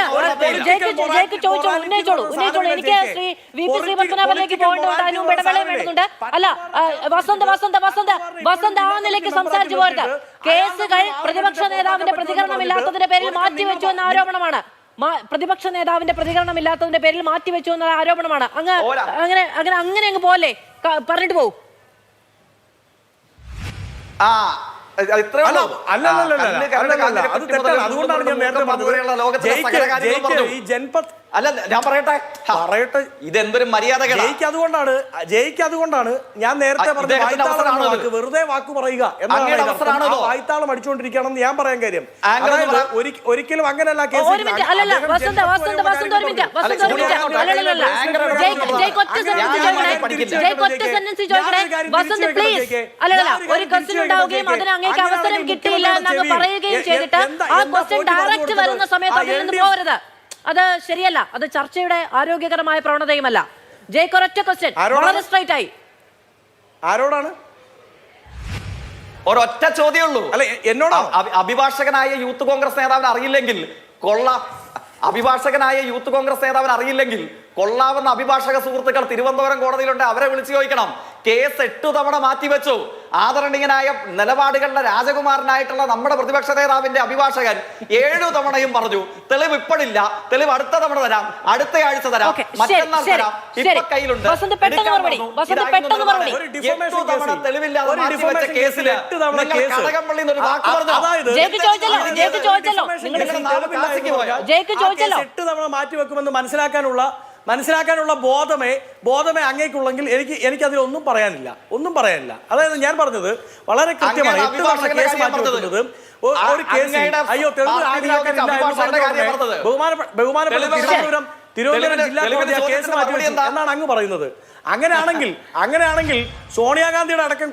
എനിക്ക് ശ്രീ VP ശ്രീപത്മനാഭനിലേക്ക് പോകേണ്ടതുണ്ട്, അതിനും ഇടവേളയും വേണ്ടുന്നുണ്ട്. അല്ല, വസന്ത് ആ നിലയ്ക്ക് സംസാരിച്ചു പോരുത്. കേസുകൾ പ്രതിപക്ഷ നേതാവിന്റെ പ്രതികരണമില്ലാത്തതിന്റെ പേരിൽ മാറ്റിവെച്ചു എന്ന ആരോപണമാണ്. പ്രതിപക്ഷ നേതാവിന്റെ പ്രതികരണമില്ലാത്തതിന്റെ പേരിൽ മാറ്റിവെച്ചു എന്ന ആരോപണമാണ്. അങ്ങനെ അങ്ങ് പോലെ പറഞ്ഞിട്ട് പോകും. അതുകൊണ്ടാണ് ഞാൻ നേരത്തെ പറഞ്ഞത് ഈ ജൻപത് അല്ല, ഞാൻ പറയട്ടെ ഇതെന്തൊരു മര്യാദ. ജയിക്ക് അതുകൊണ്ടാണ് ഞാൻ നേരത്തെ പറഞ്ഞത് വെറുതെ വാക്ക് പറയുക എന്നാണ്. വായ്ത്താളം അടിച്ചുകൊണ്ടിരിക്കുകയാണെന്ന് ഞാൻ പറയാൻ കാര്യം. ഒരിക്കലും അങ്ങനെയല്ല കേസ്. ഒരു ക്വസ്റ്റ്യൻ ഉണ്ടാവുകയും അതിന് അങ്ങേക്ക് അവസരം കിട്ടിയില്ല എന്നങ്ങ് പറയുകയും ചെയ്തിട്ട് ആ ക്വസ്റ്റ്യൻ ഡയറക്റ്റ് വരുന്ന സമയത്ത് അതിൽ നിന്ന് പോകരുത്. അത് ശരിയല്ല. അത് ചർച്ചയുടെ ആരോഗ്യകരമായ പ്രവണതയുമല്ല. ജയ്ക്ക് ഒരൊറ്റ ക്വസ്റ്റ്യൻ, വളരെ സ്ട്രൈറ്റ് ആയി. ആരോടാണ്? ഒരൊറ്റ ചോദ്യമേ ഉള്ളൂ. അല്ല, എന്നോടാ? അഭിഭാഷകനായ യൂത്ത് കോൺഗ്രസ് നേതാവിന് അറിയില്ലെങ്കിൽ അഭിഭാഷകനായ യൂത്ത് കോൺഗ്രസ് നേതാവിന് അറിയില്ലെങ്കിൽ കൊള്ളാവുന്ന അഭിഭാഷക സുഹൃത്തുക്കൾ തിരുവനന്തപുരം കോടതിയിലുണ്ട്, അവരെ വിളിച്ചു ചോദിക്കണം. കേസ് 8 തവണ മാറ്റിവെച്ചു. ആദരണീയനായ നിലപാടുകളുടെ രാജകുമാരനായിട്ടുള്ള നമ്മുടെ പ്രതിപക്ഷ നേതാവിന്റെ അഭിഭാഷകൻ 7 തവണയും പറഞ്ഞു തെളിവ് ഇപ്പോഴില്ല, തെളിവ് അടുത്ത തവണ തരാം, അടുത്ത ആഴ്ച തരാം, മറ്റന്നാൾ തരാം, ഇപ്പൊ കയ്യിലുണ്ട്. 8 തവണ തെളിവില്ലാതെ മാറ്റിവെച്ച കേസില് കടകംപള്ളി എന്നൊരു വാക്ക് പറഞ്ഞു. ജയ്ക്ക് ചോദിച്ചല്ലോ. 8 തവണ മാറ്റിവെക്കുമെന്ന് മനസ്സിലാക്കാനുള്ള ബോധമേ അങ്ങേക്കുള്ളെങ്കിൽ എനിക്കതിൽ ഒന്നും പറയാനില്ല. അതായത് ഞാൻ പറഞ്ഞത് വളരെ കൃത്യമാണ്. 8 തവണ കേസ് മാറ്റിവെക്കുന്നത് ഒരു കേസ് അയ്യോ തെളിവ് ബഹുമാനപ്പെട്ട തിരുവനന്തപുരം ജില്ലാ കോടതി കേസ് മാറ്റിവെച്ചു എന്നാണ് അങ്ങ് പറയുന്നത്. അങ്ങനെയാണെങ്കിൽ സോണിയാഗാന്ധിയുടെ അടക്കം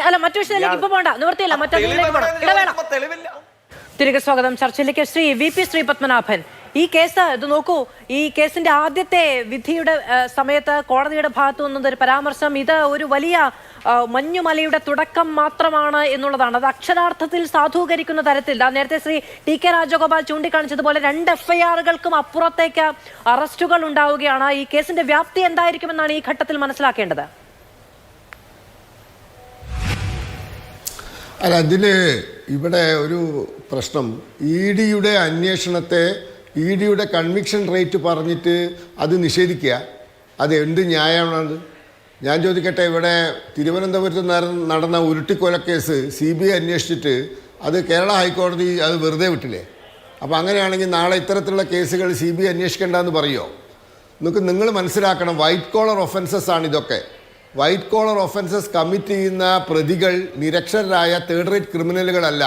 അല്ല, മറ്റു വിഷയത്തിലേക്ക് ഇപ്പൊ പോകണ്ട, നിവൃത്തിയില്ല. മറ്റൊന്നിലേക്ക് പോകണം. തിരികെ സ്വാഗതം ചർച്ചയിലേക്ക്. ശ്രീ വി പി ശ്രീപത്മനാഭൻ, ഈ കേസ് ഇത് നോക്കൂ, ഈ കേസിന്റെ ആദ്യത്തെ വിധിയുടെ സമയത്ത് കോടതിയുടെ ഭാഗത്തു നിന്നത് ഒരു പരാമർശം, ഇത് ഒരു വലിയ മഞ്ഞുമലയുടെ തുടക്കം മാത്രമാണ് എന്നുള്ളതാണ്. അത് അക്ഷരാർത്ഥത്തിൽ സാധൂകരിക്കുന്ന തരത്തിൽ നേരത്തെ ശ്രീ ടി കെ രാജഗോപാൽ ചൂണ്ടിക്കാണിച്ചതുപോലെ 2 FIR-കൾക്കും അപ്പുറത്തേക്ക് അറസ്റ്റുകൾ ഉണ്ടാവുകയാണ്. ഈ കേസിന്റെ വ്യാപ്തി എന്തായിരിക്കുമെന്നാണ് ഈ ഘട്ടത്തിൽ മനസ്സിലാക്കേണ്ടത്? അല്ല, ഇവിടെ ഒരു പ്രശ്നം, EDയുടെ അന്വേഷണത്തെ EDയുടെ കൺവിക്ഷൻ റേറ്റ് പറഞ്ഞിട്ട് അത് നിഷേധിക്കുക, അത് എന്ത് ന്യായമാണത്? ഞാൻ ചോദിക്കട്ടെ, ഇവിടെ തിരുവനന്തപുരത്ത് നടന്ന ഉരുട്ടിക്കൊലക്കേസ് CBI അന്വേഷിച്ചിട്ട് അത് കേരള ഹൈക്കോടതി അത് വെറുതെ വിട്ടില്ലേ? അപ്പോൾ അങ്ങനെയാണെങ്കിൽ നാളെ ഇത്തരത്തിലുള്ള കേസുകൾ CBI അന്വേഷിക്കേണ്ടെന്ന് പറയുമോ? നിങ്ങൾ മനസ്സിലാക്കണം, വൈറ്റ് കോളർ ഒഫൻസസ് ആണ് ഇതൊക്കെ. വൈറ്റ് കോളർ ഒഫൻസസ് കമ്മിറ്റ് ചെയ്യുന്ന പ്രതികൾ നിരക്ഷരരായ തേർഡ് റേറ്റ് ക്രിമിനലുകളല്ല.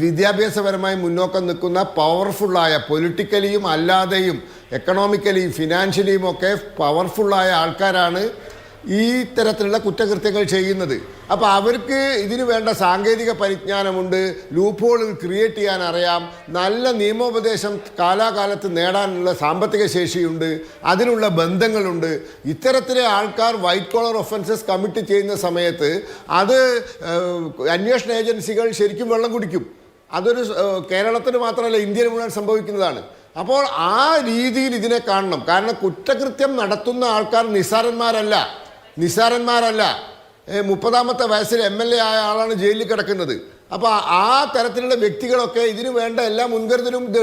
വിദ്യാഭ്യാസപരമായി മുന്നോക്കം നിൽക്കുന്ന പവർഫുള്ളായ, പൊളിറ്റിക്കലിയും അല്ലാതെയും എക്കണോമിക്കലിയും ഫിനാൻഷ്യലിയും ഒക്കെ പവർഫുള്ളായ ആൾക്കാരാണ് ഈ തരത്തിലുള്ള കുറ്റകൃത്യങ്ങൾ ചെയ്യുന്നത്. അപ്പോൾ അവർക്ക് ഇതിനു വേണ്ട സാങ്കേതിക പരിജ്ഞാനമുണ്ട്, ലൂപ്പ് ഹോളുകൾ ക്രിയേറ്റ് ചെയ്യാൻ അറിയാം, നല്ല നിയമോപദേശം കാലാകാലത്ത് നേടാനുള്ള സാമ്പത്തിക ശേഷിയുണ്ട്, അതിനുള്ള ബന്ധങ്ങളുണ്ട്. ഇത്തരത്തിലെ ആൾക്കാർ വൈറ്റ് കോളർ ഒഫൻസസ് കമ്മിറ്റ് ചെയ്യുന്ന സമയത്ത് അത് അന്വേഷണ ഏജൻസികൾ ശരിക്കും വെള്ളം കുടിക്കും. അതൊരു കേരളത്തിന് മാത്രമല്ല, ഇന്ത്യയിൽ മുഴുവൻ സംഭവിക്കുന്നതാണ്. അപ്പോൾ ആ രീതിയിൽ ഇതിനെ കാണണം. കാരണം കുറ്റകൃത്യം നടത്തുന്ന ആൾക്കാർ നിസ്സാരന്മാരല്ല. 30ാമത്തെ വയസ്സിൽ MLA ആയ ആളാണ് ജയിലിൽ കിടക്കുന്നത്. അപ്പോൾ ആ തരത്തിലുള്ള വ്യക്തികളൊക്കെ ഇതിനു വേണ്ട എല്ലാ മുൻകരുതലും ഇത്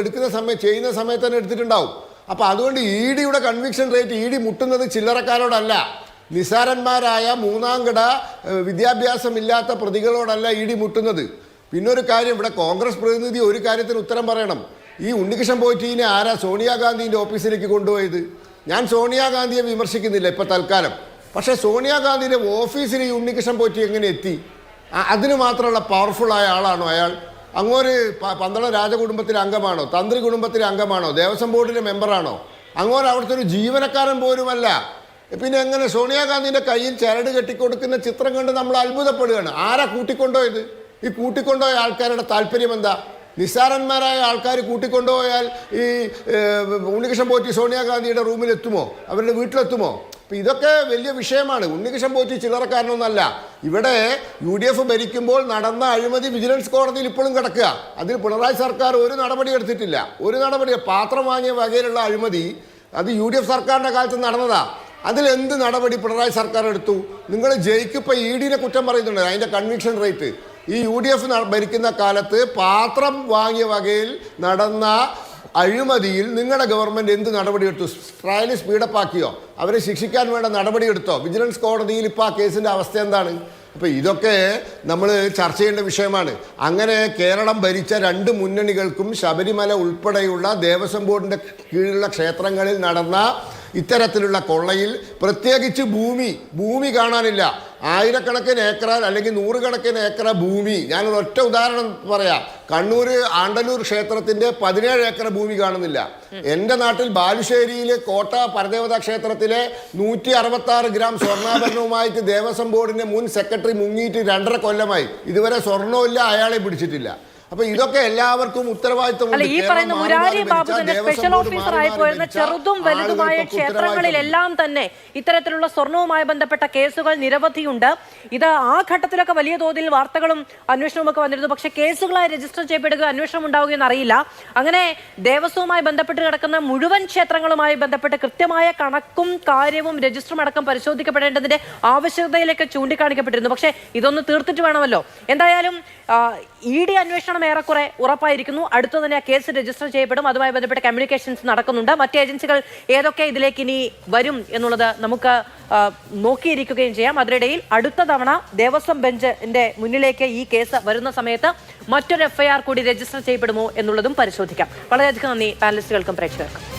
ചെയ്യുന്ന സമയത്ത് തന്നെ എടുത്തിട്ടുണ്ടാവും. അപ്പോൾ അതുകൊണ്ട് EDയുടെ കൺവിക്ഷൻ റേറ്റ് ED മുട്ടുന്നത് ചില്ലറക്കാരോടല്ല, നിസ്സാരന്മാരായ മൂന്നാംകിട വിദ്യാഭ്യാസമില്ലാത്ത പ്രതികളോടല്ല ED മുട്ടുന്നത്. പിന്നൊരു കാര്യം, ഇവിടെ കോൺഗ്രസ് പ്രതിനിധി ഒരു കാര്യത്തിന് ഉത്തരം പറയണം. ഈ ഉണ്ണികൃഷ്ണൻ പോറ്റിനെ ആരാ സോണിയാഗാന്ധിൻ്റെ ഓഫീസിലേക്ക് കൊണ്ടുപോയത്? ഞാൻ സോണിയാഗാന്ധിയെ വിമർശിക്കുന്നില്ല ഇപ്പോൾ തൽക്കാലം, പക്ഷേ സോണിയാഗാന്ധിയുടെ ഓഫീസിൽ ഈ ഉണ്ണികൃഷ്ണൻ പോറ്റി എങ്ങനെ എത്തി? അതിന് മാത്രമുള്ള പവർഫുള്ളായ ആളാണോ അയാൾ? അങ്ങോട്ട് പന്തളം രാജകുടുംബത്തിലെ അംഗമാണോ, തന്ത്രി കുടുംബത്തിലെ അംഗമാണോ, ദേവസ്വം ബോർഡിലെ മെമ്പറാണോ? അങ്ങോട്ട് അവിടുത്തെ ഒരു ജീവനക്കാരൻ പോലുമല്ല. പിന്നെ എങ്ങനെ സോണിയാഗാന്ധിൻ്റെ കയ്യിൽ ചരട് കെട്ടിക്കൊടുക്കുന്ന ചിത്രം കണ്ട് നമ്മൾ അത്ഭുതപ്പെടുകയാണ്. ആരാ കൂട്ടിക്കൊണ്ടുപോയത്? ഈ കൂട്ടിക്കൊണ്ടുപോയ ആൾക്കാരുടെ താല്പര്യം എന്താ? നിസ്സാരന്മാരായ ആൾക്കാർ കൂട്ടിക്കൊണ്ടുപോയാൽ ഈ ഉണ്ണികൃഷ്ണൻ പോറ്റി സോണിയാഗാന്ധിയുടെ റൂമിലെത്തുമോ, അവരുടെ വീട്ടിലെത്തുമോ? അപ്പം ഇതൊക്കെ വലിയ വിഷയമാണ്. ഉണ്ണികൃഷ്ണൻ പോറ്റി ചില്ലറക്കാരനൊന്നല്ല. ഇവിടെ UDF ഭരിക്കുമ്പോൾ നടന്ന അഴിമതി വിജിലൻസ് കോടതിയിൽ ഇപ്പോഴും കിടക്കുക. അതിൽ പിണറായി സർക്കാർ ഒരു നടപടി എടുത്തിട്ടില്ല. പാത്രം വാങ്ങിയ വകയിലുള്ള അഴിമതി അത് UDF സർക്കാരിൻ്റെ കാലത്ത് നടന്നതാ. അതിലെന്ത് നടപടി പിണറായി സർക്കാർ എടുത്തു? നിങ്ങൾ ജയിക്കിപ്പോൾ EDനെ കുറ്റം പറയുന്നുണ്ട്, അതിൻ്റെ കൺവിക്ഷൻ റേറ്റ്. ഈ UDF ഭരിക്കുന്ന കാലത്ത് പാത്രം വാങ്ങിയ വകയിൽ നടന്ന അഴിമതിയിൽ നിങ്ങളുടെ ഗവൺമെൻറ് എന്ത് നടപടിയെടുത്തു? Trial speed up ആക്കിയോ? അവരെ ശിക്ഷിക്കാൻ വേണ്ട നടപടിയെടുത്തോ? വിജിലൻസ് കോടതിയിൽ ഇപ്പോൾ ആ കേസിൻ്റെ അവസ്ഥ എന്താണ്? അപ്പോൾ ഇതൊക്കെ നമ്മൾ ചർച്ച ചെയ്യേണ്ട വിഷയമാണ്. അങ്ങനെ കേരളം ഭരിച്ച 2 മുന്നണികൾക്കും ശബരിമല ഉൾപ്പെടെയുള്ള ദേവസ്വം ബോർഡിൻ്റെ കീഴിലുള്ള ക്ഷേത്രങ്ങളിൽ നടന്ന ഇത്തരത്തിലുള്ള കൊള്ളയിൽ പ്രത്യേകിച്ച് ഭൂമി കാണാനില്ല. ആയിരക്കണക്കിന് ഏക്കർ അല്ലെങ്കിൽ 100 ഏക്കർ ഭൂമി. ഞാനൊരു ഒറ്റ ഉദാഹരണം പറയാം. കണ്ണൂർ ആണ്ടല്ലൂർ ക്ഷേത്രത്തിൻ്റെ 17 ഏക്കർ ഭൂമി കാണുന്നില്ല. എൻ്റെ നാട്ടിൽ ബാലുശ്ശേരിയിൽ കോട്ട പരദേവതാ ക്ഷേത്രത്തിലെ 166 ഗ്രാം സ്വർണ്ണാഭരണവുമായിട്ട് ദേവസ്വം ബോർഡിൻ്റെ മുൻ സെക്രട്ടറി മുങ്ങിയിട്ട് 2.5 കൊല്ലമായി. ഇതുവരെ സ്വർണ്ണമില്ല, അയാളെ പിടിച്ചിട്ടില്ല. അപ്പൊ ഇതൊക്കെ എല്ലാവർക്കും ഉത്തരവാദിത്തമുണ്ട്. അല്ല, ഈ പറയുന്ന മുരാരി ബാബു തന്നെ സ്പെഷ്യൽ ഓഫീസർ ആയി പോയിരുന്ന ചെറുതും വലുതുമായ ക്ഷേത്രങ്ങളിലെല്ലാം തന്നെ ഇത്തരത്തിലുള്ള സ്വർണവുമായി ബന്ധപ്പെട്ട കേസുകൾ നിരവധിയുണ്ട്. ഇത് ആ ഘട്ടത്തിലൊക്കെ വലിയ തോതിൽ വാർത്തകളും അന്വേഷണവും ഒക്കെ വന്നിരുന്നു. പക്ഷേ കേസുകളായി രജിസ്റ്റർ ചെയ്യപ്പെടുക, അന്വേഷണം ഉണ്ടാവുകയെന്ന് അറിയില്ല. അങ്ങനെ ദേവസ്വവുമായി ബന്ധപ്പെട്ട് കിടക്കുന്ന മുഴുവൻ ക്ഷേത്രങ്ങളുമായി ബന്ധപ്പെട്ട് കൃത്യമായ കണക്കും കാര്യവും രജിസ്റ്ററും അടക്കം പരിശോധിക്കപ്പെടേണ്ടതിന്റെ ആവശ്യകതയിലേക്ക് ചൂണ്ടിക്കാണിക്കപ്പെട്ടിരുന്നു. പക്ഷേ ഇതൊന്ന് തീർത്തിട്ട് വേണമല്ലോ. എന്തായാലും ED അന്വേഷണം ഏറെക്കുറെ ഉറപ്പായിരിക്കുന്നു. അടുത്തു തന്നെ ആ കേസ് രജിസ്റ്റർ ചെയ്യപ്പെടും. അതുമായി ബന്ധപ്പെട്ട കമ്മ്യൂണിക്കേഷൻസ് നടക്കുന്നുണ്ട്. മറ്റ് ഏജൻസികൾ ഏതൊക്കെ ഇതിലേക്ക് ഇനി വരും എന്നുള്ളത് നമുക്ക് നോക്കിയിരിക്കുകയും ചെയ്യാം. അതിനിടയിൽ അടുത്ത തവണ ദേവസ്വം ബെഞ്ചിന്റെ മുന്നിലേക്ക് ഈ കേസ് വരുന്ന സമയത്ത് മറ്റൊരു FIR കൂടി രജിസ്റ്റർ ചെയ്യപ്പെടുമോ എന്നുള്ളതും പരിശോധിക്കാം. വളരെയധികം നന്ദി പാനലിസ്റ്റുകൾക്കും പ്രേക്ഷകർക്കും.